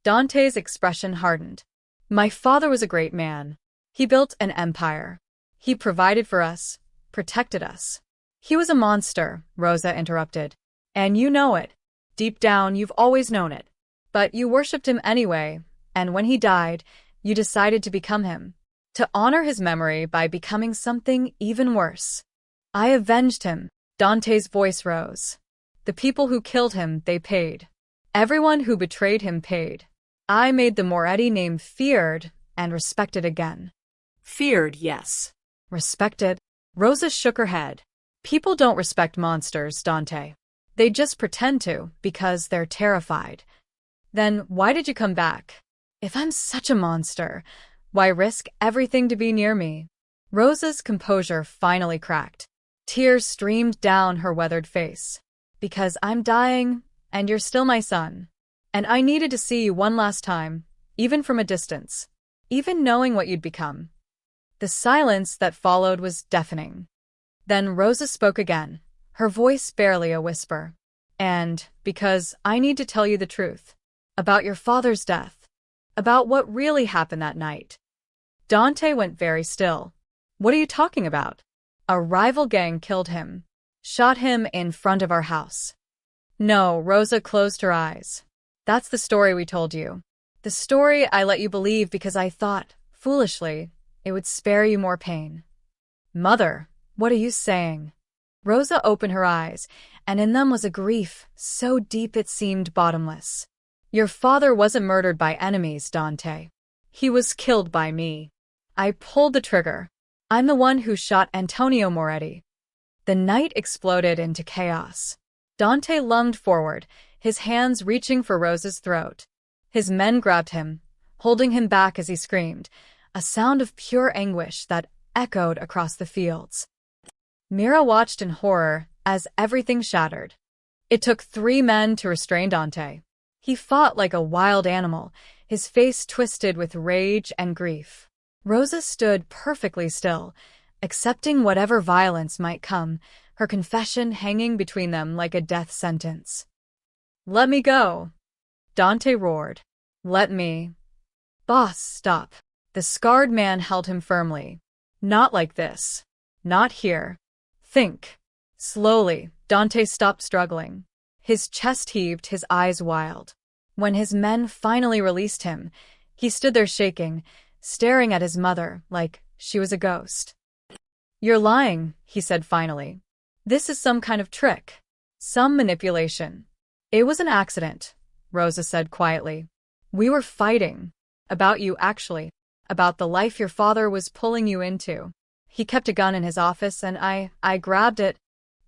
Dante's expression hardened. My father was a great man. He built an empire. He provided for us, protected us. He was a monster, Rosa interrupted. And you know it. Deep down, you've always known it. But you worshipped him anyway, and when he died, you decided to become him. To honor his memory by becoming something even worse. I avenged him. Dante's voice rose. The people who killed him, they paid. Everyone who betrayed him paid. I made the Moretti name feared and respected again. Feared, yes. Respected? Rosa shook her head. People don't respect monsters, Dante. They just pretend to, because they're terrified. Then why did you come back? If I'm such a monster, why risk everything to be near me? Rosa's composure finally cracked. Tears streamed down her weathered face. Because I'm dying, and you're still my son. And I needed to see you one last time, even from a distance. Even knowing what you'd become. The silence that followed was deafening. Then Rosa spoke again, her voice barely a whisper. And because I need to tell you the truth. About your father's death. About what really happened that night. Dante went very still. What are you talking about? A rival gang killed him. Shot him in front of our house. No, Rosa closed her eyes. That's the story we told you. The story I let you believe because I thought, foolishly, it would spare you more pain. Mother, what are you saying? Rosa opened her eyes, and in them was a grief so deep it seemed bottomless. Your father wasn't murdered by enemies, Dante. He was killed by me. I pulled the trigger. I'm the one who shot Antonio Moretti. The night exploded into chaos. Dante lunged forward, his hands reaching for Rosa's throat. His men grabbed him, holding him back as he screamed, a sound of pure anguish that echoed across the fields. Mira watched in horror as everything shattered. It took 3 men to restrain Dante. He fought like a wild animal, his face twisted with rage and grief. Rosa stood perfectly still, accepting whatever violence might come, her confession hanging between them like a death sentence. Let me go, Dante roared. Let me. Boss, stop. The scarred man held him firmly. Not like this. Not here. Think. Slowly, Dante stopped struggling. His chest heaved, his eyes wild. When his men finally released him, he stood there shaking, staring at his mother like she was a ghost. "You're lying," he said finally. "This is some kind of trick. Some manipulation." "It was an accident," Rosa said quietly. "We were fighting. About you, actually. About the life your father was pulling you into. He kept a gun in his office and I grabbed it.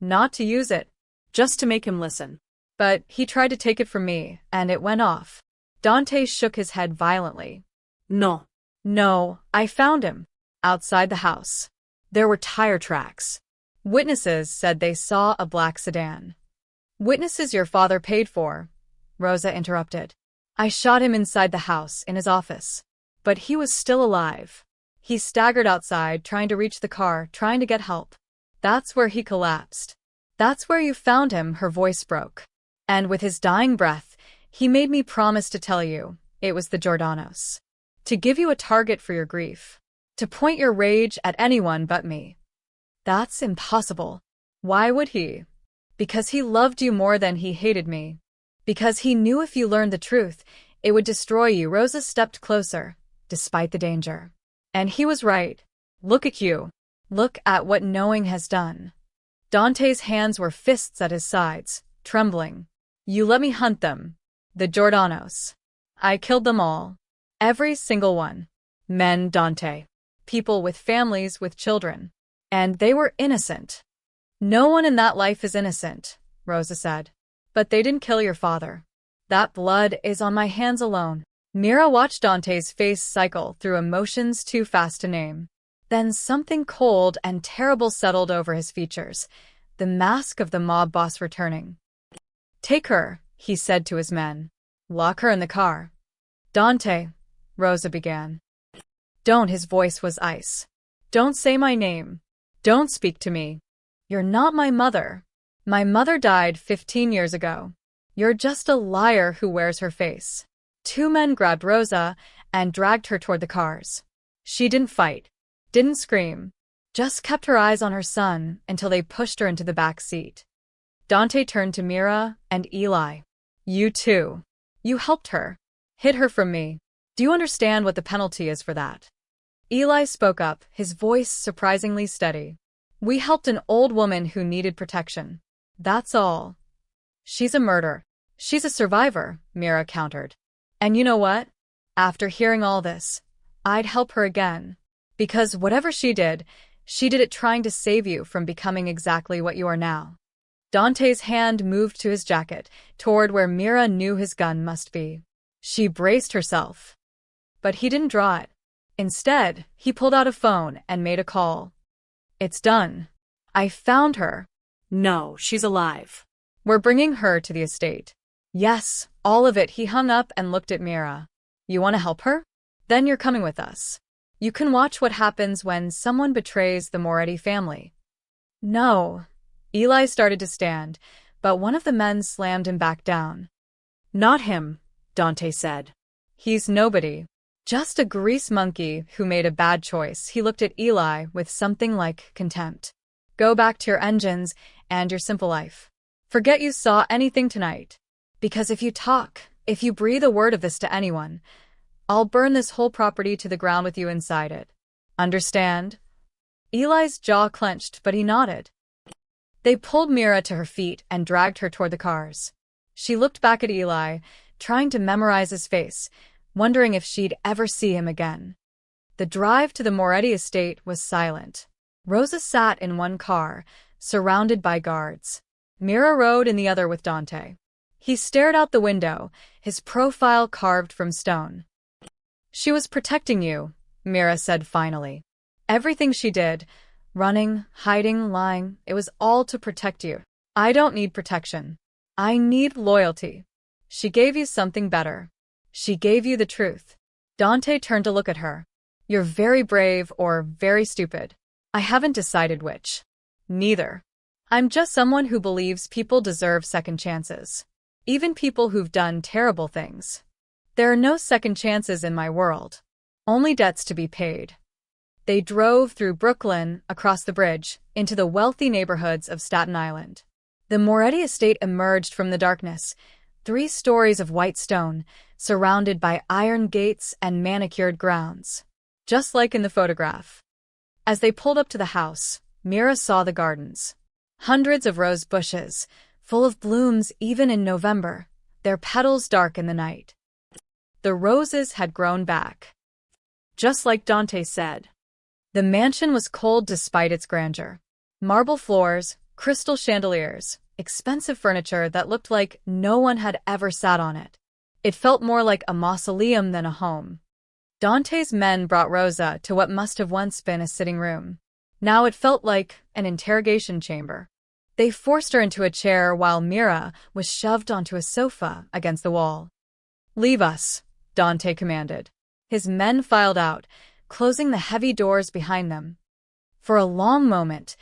Not to use it. Just to make him listen. But he tried to take it from me, and it went off." Dante shook his head violently. No. "No, I found him. Outside the house. There were tire tracks. Witnesses said they saw a black sedan." "Witnesses your father paid for," Rosa interrupted. "I shot him inside the house, in his office. But he was still alive. He staggered outside, trying to reach the car, trying to get help. That's where he collapsed." "That's where you found him," her voice broke. "And with his dying breath, he made me promise to tell you it was the Giordano's. To give you a target for your grief. To point your rage at anyone but me." "That's impossible." "Why would he?" "Because he loved you more than he hated me. Because he knew if you learned the truth, it would destroy you." Rosa stepped closer, despite the danger. "And he was right. Look at you. Look at what knowing has done." Dante's hands were fists at his sides, trembling. "You let me hunt them. The Giordano's. I killed them all. Every single one. Men, Dante. People with families, with children. And they were innocent." "No one in that life is innocent," Rosa said. "But they didn't kill your father. That blood is on my hands alone." Mira watched Dante's face cycle through emotions too fast to name. Then something cold and terrible settled over his features, the mask of the mob boss returning. "Take her," he said to his men. "Lock her in the car." "Dante," Rosa began. "Don't," his voice was ice. "Don't say my name. Don't speak to me. You're not my mother. My mother died 15 years ago. You're just a liar who wears her face." Two men grabbed Rosa and dragged her toward the cars. She didn't fight, didn't scream, just kept her eyes on her son until they pushed her into the back seat. Dante turned to Mira and Eli. "You too. You helped her. Hid her from me. Do you understand what the penalty is for that?" Eli spoke up, his voice surprisingly steady. "We helped an old woman who needed protection. That's all." "She's a murderer. She's a survivor," Mira countered. "And you know what? After hearing all this, I'd help her again. Because whatever she did it trying to save you from becoming exactly what you are now." Dante's hand moved to his jacket, toward where Mira knew his gun must be. She braced herself. But he didn't draw it. Instead, he pulled out a phone and made a call. "It's done. I found her." "No, she's alive." "We're bringing her to the estate." "Yes, all of it." He hung up and looked at Mira. "You want to help her? Then you're coming with us. You can watch what happens when someone betrays the Moretti family." "No." Eli started to stand, but one of the men slammed him back down. "Not him," Dante said. "He's nobody. Just a grease monkey who made a bad choice." He looked at Eli with something like contempt. "Go back to your engines and your simple life. Forget you saw anything tonight. Because if you talk, if you breathe a word of this to anyone, I'll burn this whole property to the ground with you inside it. Understand?" Eli's jaw clenched, but he nodded. They pulled Mira to her feet and dragged her toward the cars. She looked back at Eli, trying to memorize his face, wondering if she'd ever see him again. The drive to the Moretti estate was silent. Rosa sat in one car, surrounded by guards. Mira rode in the other with Dante. He stared out the window, his profile carved from stone. "She was protecting you," Mira said finally. "Everything she did, running, hiding, lying, it was all to protect you. I don't need protection. I need loyalty. She gave you something better. She gave you the truth." Dante turned to look at her. "You're very brave or very stupid. I haven't decided which." "Neither. I'm just someone who believes people deserve second chances. Even people who've done terrible things. There are no second chances in my world. Only debts to be paid." They drove through Brooklyn, across the bridge, into the wealthy neighborhoods of Staten Island. The Moretti estate emerged from the darkness, 3 stories of white stone, surrounded by iron gates and manicured grounds. Just like in the photograph. As they pulled up to the house, Mira saw the gardens. Hundreds of rose bushes, full of blooms even in November, their petals dark in the night. The roses had grown back. Just like Dante said. The mansion was cold despite its grandeur. Marble floors, crystal chandeliers, expensive furniture that looked like no one had ever sat on it. It felt more like a mausoleum than a home. Dante's men brought Rosa to what must have once been a sitting room. Now it felt like an interrogation chamber. They forced her into a chair while Mira was shoved onto a sofa against the wall. "Leave us," Dante commanded. His men filed out, closing the heavy doors behind them. For a long moment,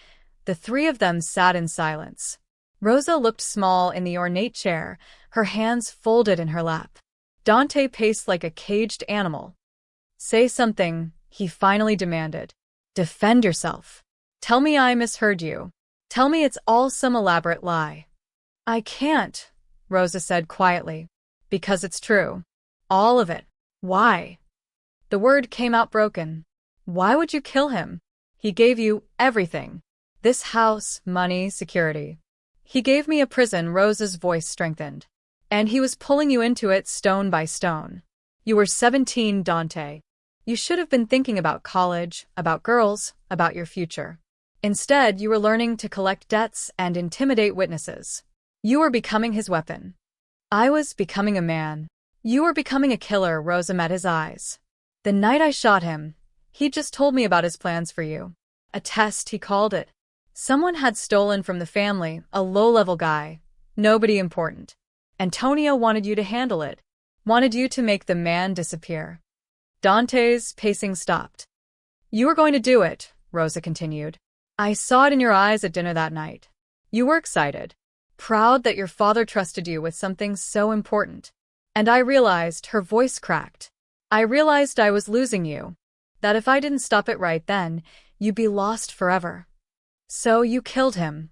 the 3 of them sat in silence. Rosa looked small in the ornate chair, her hands folded in her lap. Dante paced like a caged animal. "Say something," he finally demanded. "Defend yourself. Tell me I misheard you. Tell me it's all some elaborate lie." "I can't," Rosa said quietly. "Because it's true. All of it." "Why?" The word came out broken. "Why would you kill him? He gave you everything. This house, money, security. He gave me a prison." Rosa's voice strengthened. "And he was pulling you into it stone by stone. You were 17, Dante. You should have been thinking about college, about girls, about your future. Instead, you were learning to collect debts and intimidate witnesses. You were becoming his weapon. I was becoming a man. You were becoming a killer." Rosa met his eyes. "The night I shot him, he just told me about his plans for you. A test, he called it. Someone had stolen from the family, a low-level guy. Nobody important. Antonio wanted you to handle it. Wanted you to make the man disappear." Dante's pacing stopped. "You were going to do it," Rosa continued. "I saw it in your eyes at dinner that night. You were excited. Proud that your father trusted you with something so important. And I realized," her voice cracked. "I realized I was losing you. That if I didn't stop it right then, you'd be lost forever. So you killed him.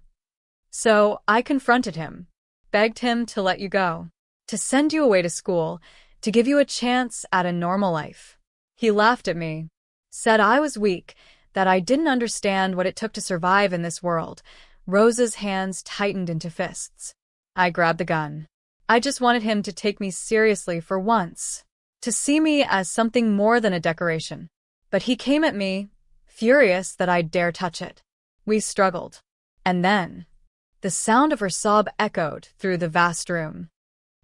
So I confronted him, begged him to let you go, to send you away to school, to give you a chance at a normal life. He laughed at me, said I was weak, that I didn't understand what it took to survive in this world." Rosa's hands tightened into fists. I grabbed the gun. I just wanted him to take me seriously for once, to see me as something more than a decoration. But he came at me, furious that I'd dare touch it. We struggled. And then, the sound of her sob echoed through the vast room.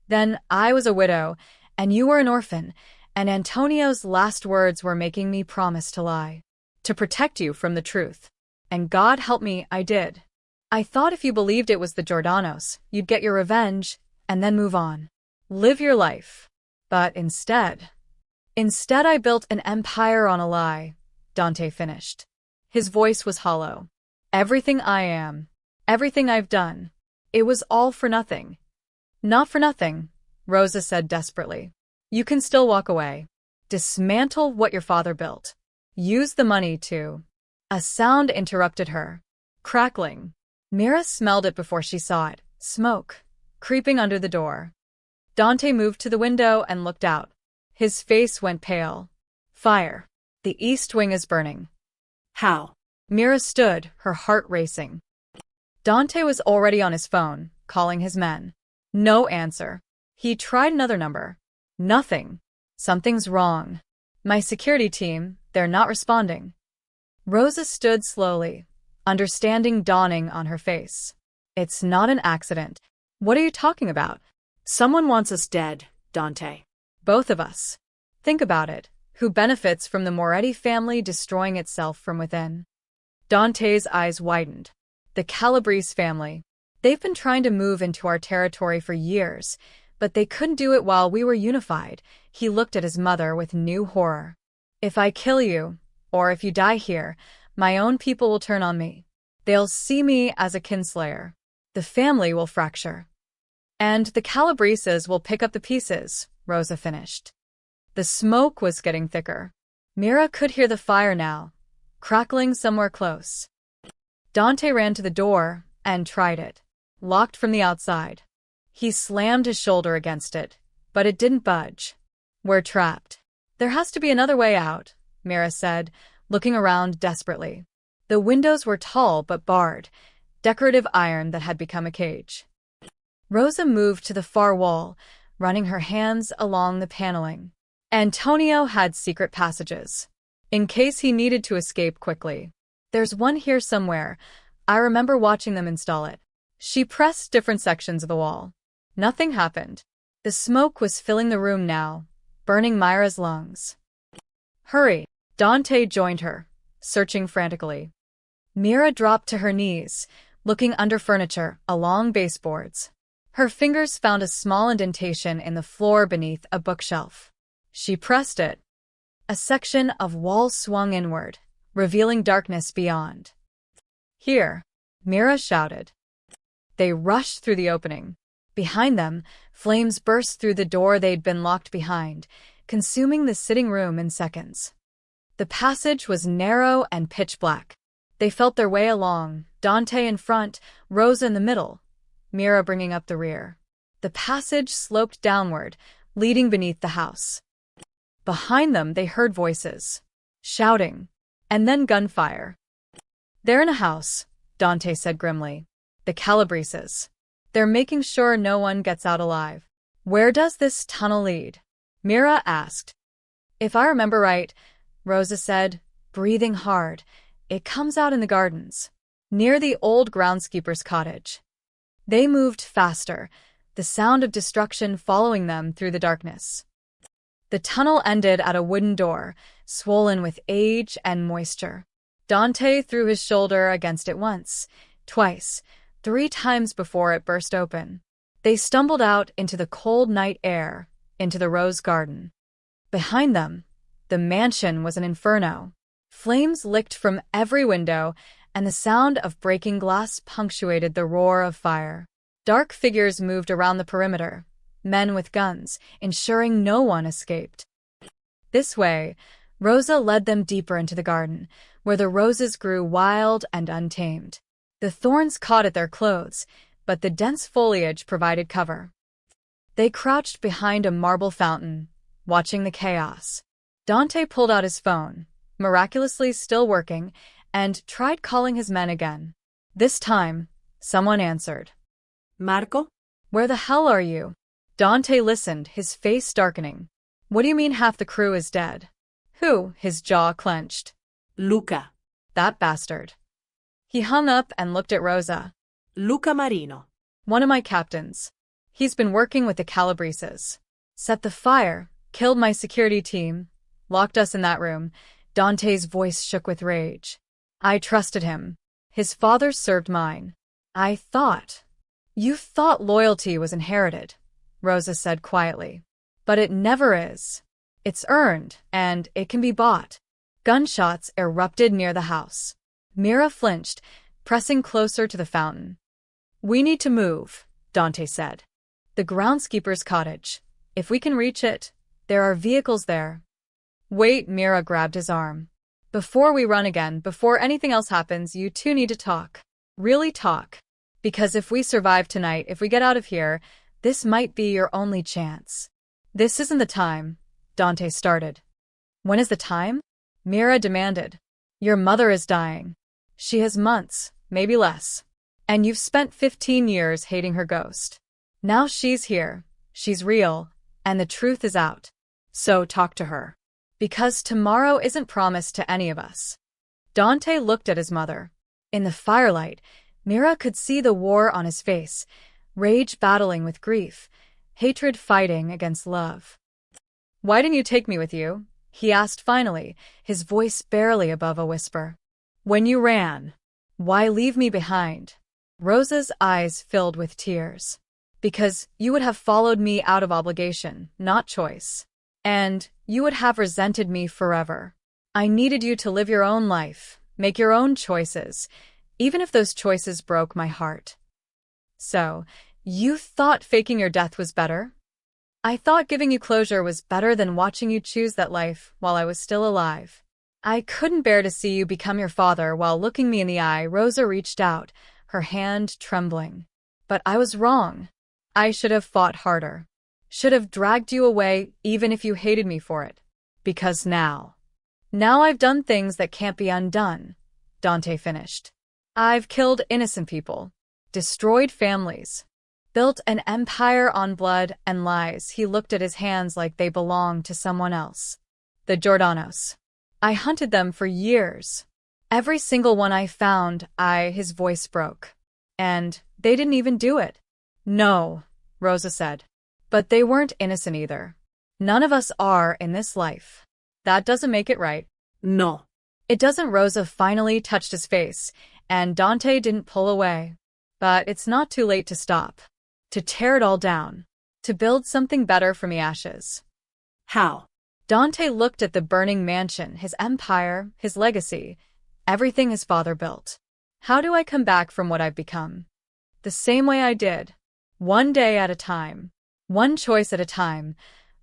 "Then I was a widow, and you were an orphan, and Antonio's last words were making me promise to lie. To protect you from the truth. And God help me, I did. I thought if you believed it was the Giordanos, you'd get your revenge, and then move on. Live your life. But instead I built an empire on a lie," Dante finished. His voice was hollow. "Everything I am, everything I've done, it was all for nothing." "Not for nothing," Rosa said desperately. "You can still walk away. Dismantle what your father built. Use the money to—" A sound interrupted her. Crackling. Mira smelled it before she saw it. Smoke. Creeping under the door. Dante moved to the window and looked out. His face went pale. "Fire. The east wing is burning." "How?" Mira stood, her heart racing. Dante was already on his phone, calling his men. No answer. He tried another number. Nothing. "Something's wrong. My security team, they're not responding." Rosa stood slowly, understanding dawning on her face. "It's not an accident." "What are you talking about?" "Someone wants us dead, Dante." "Both of us. Think about it. Who benefits from the Moretti family destroying itself from within?" Dante's eyes widened. "The Calabrese family. They've been trying to move into our territory for years, but they couldn't do it while we were unified." He looked at his mother with new horror. "If I kill you, or if you die here, my own people will turn on me. They'll see me as a kinslayer. The family will fracture. And the Calabreses will pick up the pieces," Rosa finished. The smoke was getting thicker. Mira could hear the fire now, crackling somewhere close. Dante ran to the door and tried it, locked from the outside. He slammed his shoulder against it, but it didn't budge. We're trapped. There has to be another way out, Mira said, looking around desperately. The windows were tall but barred, decorative iron that had become a cage. Rosa moved to the far wall, running her hands along the paneling. Antonio had secret passages, in case he needed to escape quickly. There's one here somewhere. I remember watching them install it. She pressed different sections of the wall. Nothing happened. The smoke was filling the room now, burning Myra's lungs. Hurry! Dante joined her, searching frantically. Mira dropped to her knees, looking under furniture, along baseboards. Her fingers found a small indentation in the floor beneath a bookshelf. She pressed it. A section of wall swung inward, revealing darkness beyond. Here! Mira shouted. They rushed through the opening. Behind them, flames burst through the door they'd been locked behind, consuming the sitting room in seconds. The passage was narrow and pitch black. They felt their way along, Dante in front, Rosa in the middle, Mira bringing up the rear. The passage sloped downward, leading beneath the house. Behind them they heard voices, shouting, and then gunfire. They're in a house, Dante said grimly. The Calabreses. They're making sure no one gets out alive. Where does this tunnel lead? Mira asked. If I remember right, Rosa said, breathing hard, it comes out in the gardens, near the old groundskeeper's cottage. They moved faster, the sound of destruction following them through the darkness. The tunnel ended at a wooden door, swollen with age and moisture. Dante threw his shoulder against it once, twice, 3 times before it burst open. They stumbled out into the cold night air, into the rose garden. Behind them, the mansion was an inferno. Flames licked from every window, and the sound of breaking glass punctuated the roar of fire. Dark figures moved around the perimeter, men with guns, ensuring no one escaped. This way, Rosa led them deeper into the garden, where the roses grew wild and untamed. The thorns caught at their clothes, but the dense foliage provided cover. They crouched behind a marble fountain, watching the chaos. Dante pulled out his phone, miraculously still working, and tried calling his men again. This time, someone answered. Marco? Where the hell are you? Dante listened, his face darkening. What do you mean half the crew is dead? Who? His jaw clenched. Luca. That bastard. He hung up and looked at Rosa. Luca Marino. One of my captains. He's been working with the Calabreses. Set the fire, killed my security team, locked us in that room. Dante's voice shook with rage. I trusted him. His father served mine. You thought loyalty was inherited, Rosa said quietly. But it never is. It's earned, and it can be bought. Gunshots erupted near the house. Mira flinched, pressing closer to the fountain. We need to move, Dante said. The groundskeeper's cottage. If we can reach it, there are vehicles there. Wait, Mira grabbed his arm. Before we run again, before anything else happens, you two need to talk. Really talk. Because if we survive tonight, if we get out of here, this might be your only chance. This isn't the time, Dante started. When is the time? Mira demanded. Your mother is dying. She has months, maybe less. And you've spent 15 years hating her ghost. Now she's here, she's real, and the truth is out. So talk to her. Because tomorrow isn't promised to any of us. Dante looked at his mother. In the firelight, Mira could see the war on his face, rage battling with grief, hatred fighting against love. Why didn't you take me with you? He asked finally, his voice barely above a whisper. When you ran. Why leave me behind? Rosa's eyes filled with tears. Because you would have followed me out of obligation, not choice. And you would have resented me forever. I needed you to live your own life, make your own choices, even if those choices broke my heart. So, you thought faking your death was better? I thought giving you closure was better than watching you choose that life while I was still alive. I couldn't bear to see you become your father. While looking me in the eye, Rosa reached out, her hand trembling. But I was wrong. I should have fought harder. Should have dragged you away even if you hated me for it. Because now I've done things that can't be undone, Dante finished. I've killed innocent people, destroyed families, built an empire on blood and lies. He looked at his hands like they belonged to someone else. The Giordanos. I hunted them for years. Every single one I found, his voice broke. And they didn't even do it. No, Rosa said. But they weren't innocent either. None of us are in this life. That doesn't make it right. No. It doesn't. Rosa finally touched his face, and Dante didn't pull away. But it's not too late to stop. To tear it all down. To build something better from the ashes. How? Dante looked at the burning mansion, his empire, his legacy, everything his father built. How do I come back from what I've become? The same way I did. One day at a time. One choice at a time.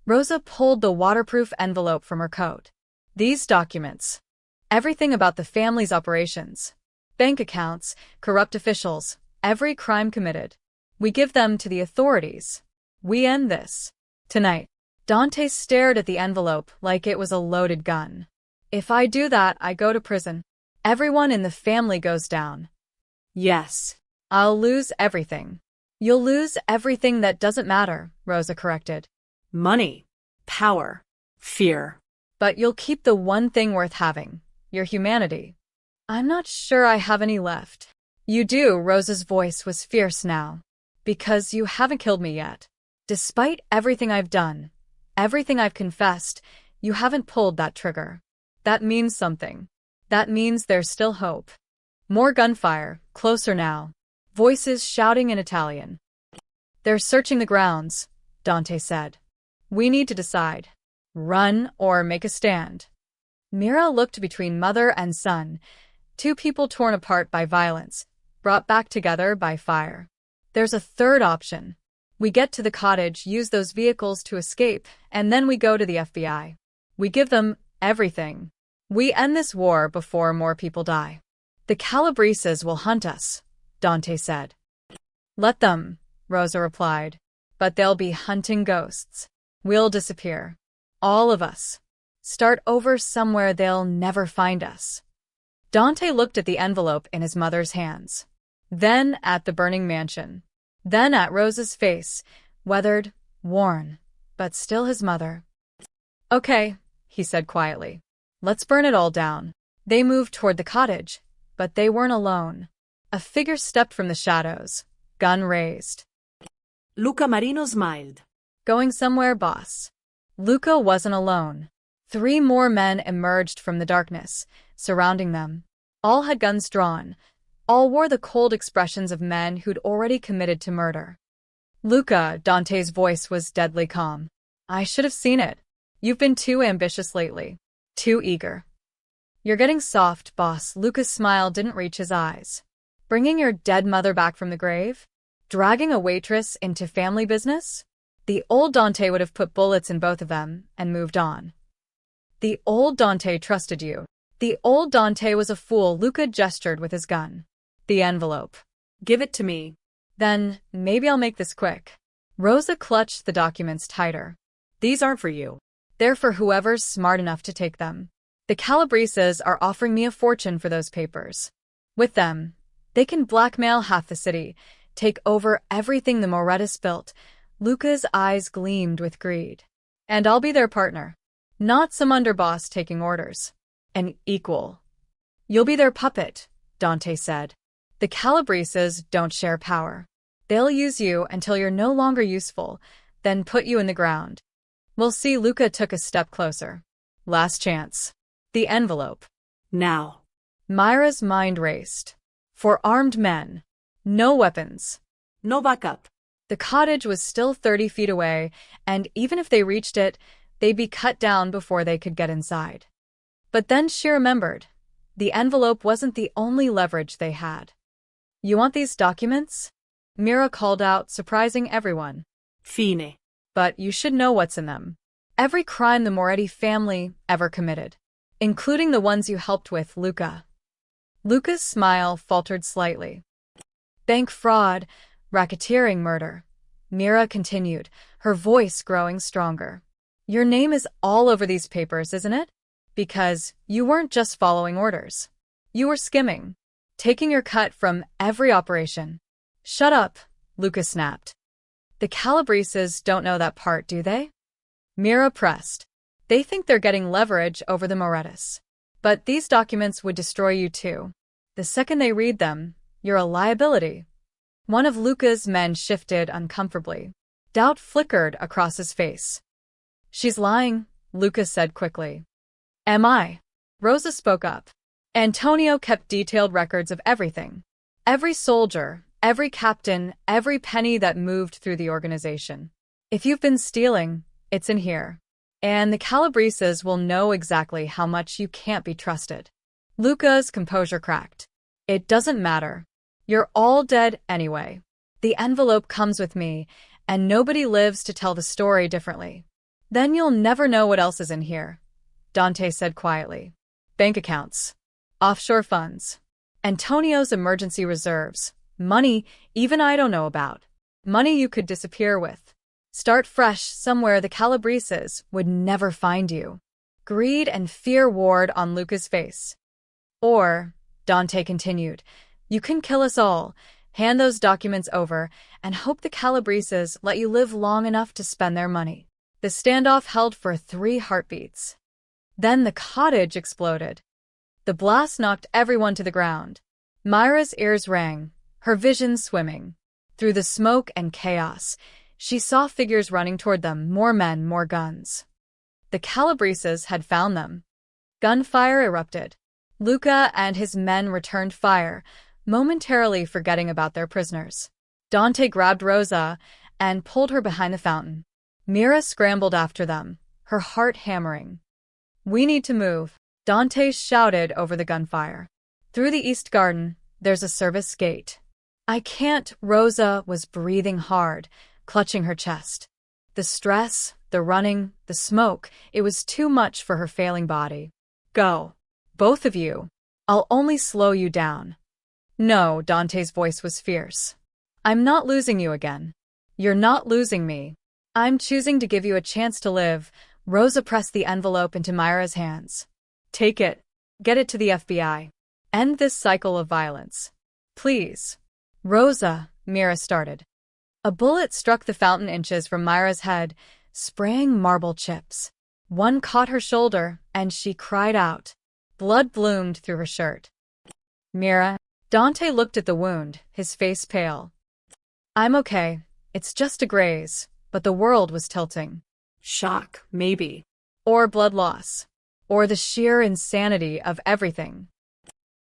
Rosa pulled the waterproof envelope from her coat. These documents. Everything about the family's operations. Bank accounts, corrupt officials, every crime committed. We give them to the authorities. We end this. Tonight. Dante stared at the envelope like it was a loaded gun. If I do that, I go to prison. Everyone in the family goes down. Yes. I'll lose everything. You'll lose everything that doesn't matter, Rosa corrected. Money. Power. Fear. But you'll keep the one thing worth having, your humanity. I'm not sure I have any left. You do, Rosa's voice was fierce now. Because you haven't killed me yet. Despite everything I've done, everything I've confessed, you haven't pulled that trigger. That means something. That means there's still hope. More gunfire, closer now. Voices shouting in Italian. They're searching the grounds, Dante said. We need to decide. Run or make a stand. Mira looked between mother and son, two people torn apart by violence, brought back together by fire. There's a third option. We get to the cottage, use those vehicles to escape, and then we go to the FBI. We give them everything. We end this war before more people die. The Calabreses will hunt us, Dante said. Let them, Rosa replied. But they'll be hunting ghosts. We'll disappear. All of us. Start over somewhere they'll never find us. Dante looked at the envelope in his mother's hands. Then at the burning mansion. Then at Rosa's face, weathered, worn, but still his mother. Okay, he said quietly. Let's burn it all down. They moved toward the cottage, but they weren't alone. A figure stepped from the shadows, gun raised. Luca Marino smiled. Going somewhere, boss. Luca wasn't alone. 3 more men emerged from the darkness, surrounding them. All had guns drawn. All wore the cold expressions of men who'd already committed to murder. Luca, Dante's voice was deadly calm. I should have seen it. You've been too ambitious lately. Too eager. You're getting soft, boss. Luca's smile didn't reach his eyes. Bringing your dead mother back from the grave? Dragging a waitress into family business? The old Dante would have put bullets in both of them and moved on. The old Dante trusted you. The old Dante was a fool. Luca gestured with his gun. The envelope. Give it to me. Then, maybe I'll make this quick. Rosa clutched the documents tighter. These aren't for you. They're for whoever's smart enough to take them. The Calabreses are offering me a fortune for those papers. With them, they can blackmail half the city, take over everything the Morettas built. Luca's eyes gleamed with greed. And I'll be their partner. Not some underboss taking orders. An equal. You'll be their puppet, Dante said. The Calabreses don't share power. They'll use you until you're no longer useful, then put you in the ground. We'll see. Luca took a step closer. Last chance. The envelope. Now. Myra's mind raced. For armed men. No weapons. No backup. The cottage was still 30 feet away, and even if they reached it, they'd be cut down before they could get inside. But then she remembered. The envelope wasn't the only leverage they had. You want these documents? Mira called out, surprising everyone. Fine. But you should know what's in them. Every crime the Moretti family ever committed. including the ones you helped with, Luca. Luca's smile faltered slightly. Bank fraud, racketeering, murder. Mira continued, her voice growing stronger. Your name is all over these papers, isn't it? Because you weren't just following orders. You were skimming, taking your cut from every operation. Shut up, Luca snapped. The Calabreses don't know that part, do they? Mira pressed. They think they're getting leverage over the Morettas. But these documents would destroy you too. The second they read them, you're a liability. One of Luca's men shifted uncomfortably. Doubt flickered across his face. She's lying, Luca said quickly. Am I? Rosa spoke up. Antonio kept detailed records of everything. Every soldier, every captain, every penny that moved through the organization. If you've been stealing, it's in here. And the Calabreses will know exactly how much you can't be trusted. Luca's composure cracked. It doesn't matter. You're all dead anyway. The envelope comes with me, and nobody lives to tell the story differently. Then you'll never know what else is in here, Dante said quietly. Bank accounts. Offshore funds. Antonio's emergency reserves. Money even I don't know about. Money you could disappear with. Start fresh somewhere the Calabreses would never find you. Greed and fear warred on Luca's face. Or, Dante continued, you can kill us all, hand those documents over, and hope the Calabreses let you live long enough to spend their money. The standoff held for 3 heartbeats. Then the cottage exploded. The blast knocked everyone to the ground. Myra's ears rang, her vision swimming. Through the smoke and chaos, she saw figures running toward them, more men, more guns. The Calabreses had found them. Gunfire erupted. Luca and his men returned fire, momentarily forgetting about their prisoners. Dante grabbed Rosa and pulled her behind the fountain. Mira scrambled after them, her heart hammering. We need to move, Dante shouted over the gunfire. Through the east garden, there's a service gate. I can't, Rosa was breathing hard, clutching her chest. The stress, the running, the smoke, it was too much for her failing body. Go. Both of you. I'll only slow you down. No, Dante's voice was fierce. I'm not losing you again. You're not losing me. I'm choosing to give you a chance to live. Rosa pressed the envelope into Myra's hands. Take it. Get it to the FBI. End this cycle of violence. Please. Rosa, Mira started. A bullet struck the fountain inches from Myra's head, spraying marble chips. One caught her shoulder, and she cried out. Blood bloomed through her shirt. Mira. Dante looked at the wound, his face pale. I'm okay. It's just a graze, but the world was tilting. Shock, maybe. Or blood loss. Or the sheer insanity of everything.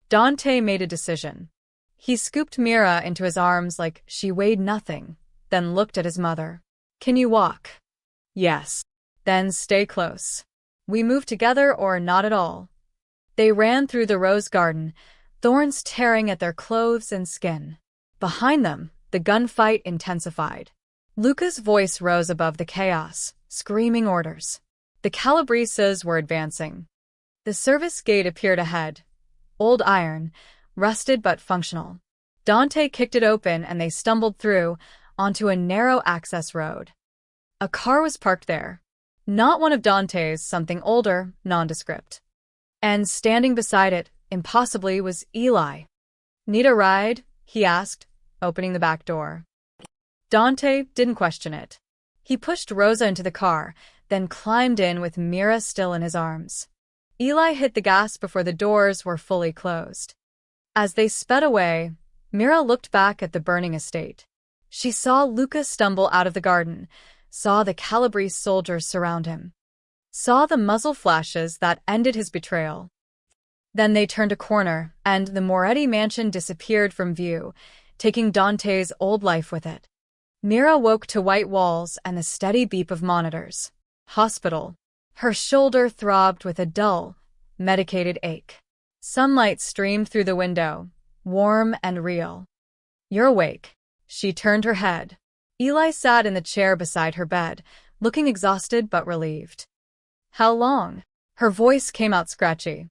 Dante made a decision. He scooped Mira into his arms like she weighed nothing, then looked at his mother. Can you walk? Yes. Then stay close. We move together or not at all. They ran through the rose garden, thorns tearing at their clothes and skin. Behind them, the gunfight intensified. Luca's voice rose above the chaos, screaming orders. The Calabreses were advancing. The service gate appeared ahead. Old iron, rusted but functional. Dante kicked it open and they stumbled through, onto a narrow access road. A car was parked there. Not one of Dante's, something older, nondescript. And standing beside it, impossibly, was Eli. Need a ride? He asked, opening the back door. Dante didn't question it. He pushed Rosa into the car, then climbed in with Mira still in his arms. Eli hit the gas before the doors were fully closed. As they sped away, Mira looked back at the burning estate. She saw Luca stumble out of the garden, saw the Calabrese soldiers surround him, saw the muzzle flashes that ended his betrayal. Then they turned a corner, and the Moretti mansion disappeared from view, taking Dante's old life with it. Mira woke to white walls and the steady beep of monitors. Hospital. Her shoulder throbbed with a dull, medicated ache. Sunlight streamed through the window, warm and real. You're awake. She turned her head. Eli sat in the chair beside her bed, looking exhausted but relieved. How long? Her voice came out scratchy.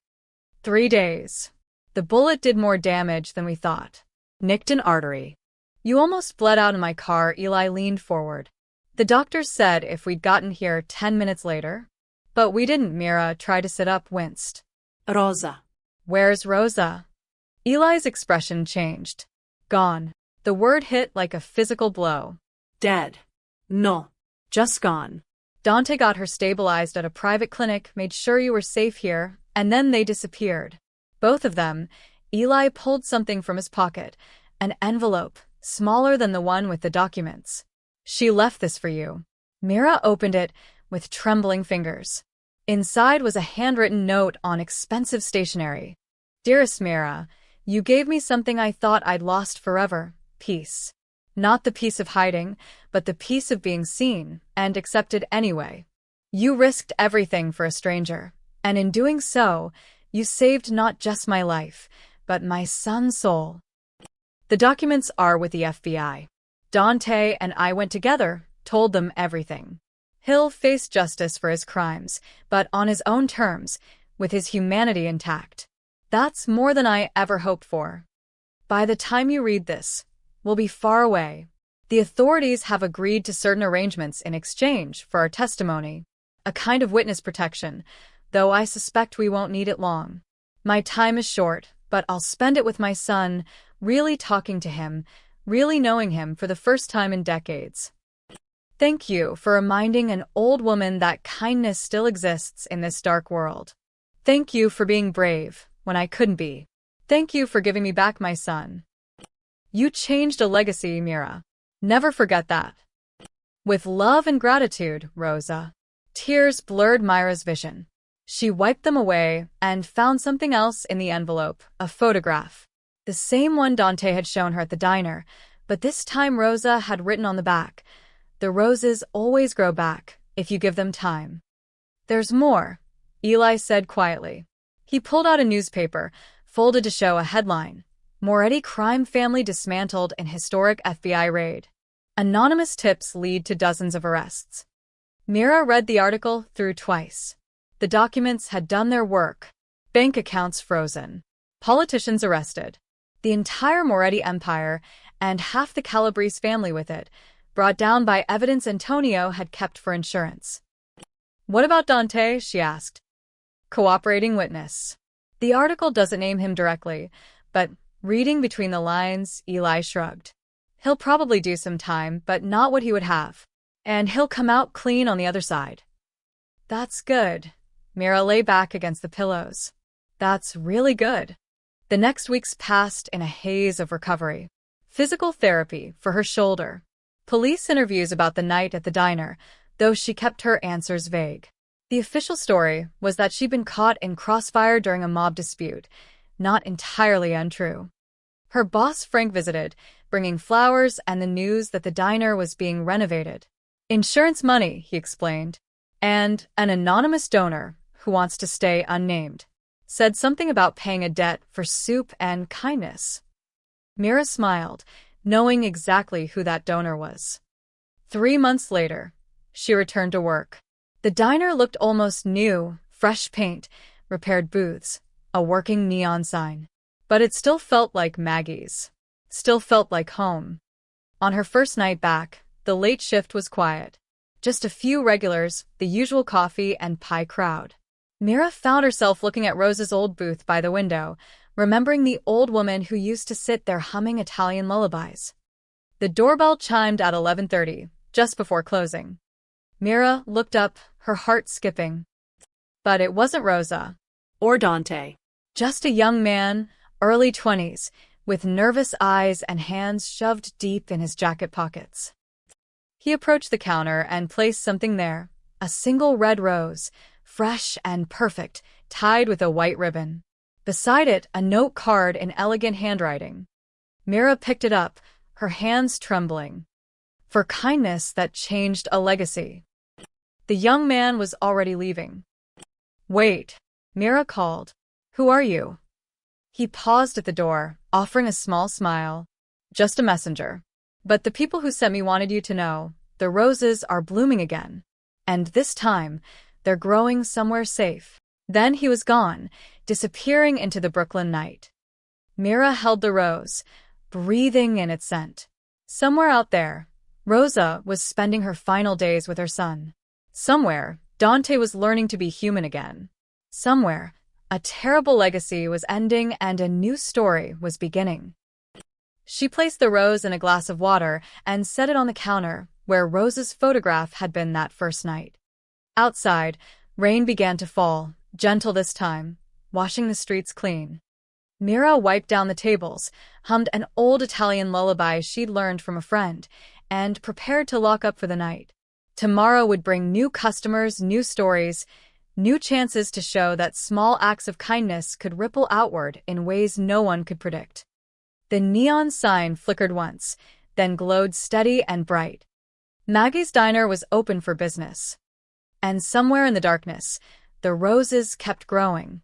3 days. The bullet did more damage than we thought. Nicked an artery. You almost bled out in my car. Eli leaned forward. The doctors said if we'd gotten here 10 minutes later. But we didn't. Mira tried to sit up, winced. Rosa. Where's Rosa? Eli's expression changed. Gone. The word hit like a physical blow. Dead. No. Just gone. Dante got her stabilized at a private clinic, made sure you were safe here, and then they disappeared. Both of them. Eli pulled something from his pocket, an envelope, smaller than the one with the documents. She left this for you. Mira opened it with trembling fingers. Inside was a handwritten note on expensive stationery. Dearest Mira, you gave me something I thought I'd lost forever. Peace. Not the peace of hiding, but the peace of being seen and accepted anyway. You risked everything for a stranger, and in doing so, you saved not just my life, but my son's soul. The documents are with the FBI. Dante and I went together, told them everything. He'll face justice for his crimes, but on his own terms, with his humanity intact. That's more than I ever hoped for. By the time you read this, we'll be far away. The authorities have agreed to certain arrangements in exchange for our testimony, a kind of witness protection, though I suspect we won't need it long. My time is short, but I'll spend it with my son, really talking to him, really knowing him for the first time in decades. Thank you for reminding an old woman that kindness still exists in this dark world. Thank you for being brave when I couldn't be. Thank you for giving me back my son. You changed a legacy, Mira. Never forget that. With love and gratitude, Rosa. Tears blurred Myra's vision. She wiped them away and found something else in the envelope, a photograph. The same one Dante had shown her at the diner, but this time Rosa had written on the back, "The roses always grow back, if you give them time." There's more, Eli said quietly. He pulled out a newspaper, folded to show a headline. Moretti crime family dismantled in historic FBI raid. Anonymous tips lead to dozens of arrests. Mira read the article through twice. The documents had done their work. Bank accounts frozen. Politicians arrested. The entire Moretti empire, and half the Calabrese family with it, brought down by evidence Antonio had kept for insurance. What about Dante? She asked. Cooperating witness. The article doesn't name him directly, but reading between the lines, Eli shrugged. He'll probably do some time, but not what he would have. And he'll come out clean on the other side. That's good. Mira lay back against the pillows. That's really good. The next weeks passed in a haze of recovery. Physical therapy for her shoulder. Police interviews about the night at the diner, though she kept her answers vague. The official story was that she'd been caught in crossfire during a mob dispute, not entirely untrue. Her boss Frank visited, bringing flowers and the news that the diner was being renovated. Insurance money, he explained. And an anonymous donor, who wants to stay unnamed, said something about paying a debt for soup and kindness. Mira smiled, knowing exactly who that donor was. 3 months later, she returned to work. The diner looked almost new, fresh paint, repaired booths, a working neon sign. But it still felt like Maggie's. Still felt like home. On her first night back, the late shift was quiet. Just a few regulars, the usual coffee and pie crowd. Mira found herself looking at Rose's old booth by the window, remembering the old woman who used to sit there humming Italian lullabies. The doorbell chimed at 11:30, just before closing. Mira looked up, her heart skipping. But it wasn't Rosa. Or Dante. Just a young man, early 20s, with nervous eyes and hands shoved deep in his jacket pockets. He approached the counter and placed something there, a single red rose, fresh and perfect, tied with a white ribbon. Beside it, a note card in elegant handwriting. Mira picked it up, her hands trembling. For kindness that changed a legacy. The young man was already leaving. Wait, Mira called. Who are you? He paused at the door, offering a small smile. Just a messenger. But the people who sent me wanted you to know, the roses are blooming again. And this time, they're growing somewhere safe. Then he was gone, disappearing into the Brooklyn night. Mira held the rose, breathing in its scent. Somewhere out there, Rosa was spending her final days with her son. Somewhere, Dante was learning to be human again. Somewhere, a terrible legacy was ending and a new story was beginning. She placed the rose in a glass of water and set it on the counter where Rosa's photograph had been that first night. Outside, rain began to fall, gentle this time, washing the streets clean. Mira wiped down the tables, hummed an old Italian lullaby she'd learned from a friend, and prepared to lock up for the night. Tomorrow would bring new customers, new stories, new chances to show that small acts of kindness could ripple outward in ways no one could predict. The neon sign flickered once, then glowed steady and bright. Maggie's diner was open for business. And somewhere in the darkness, the roses kept growing.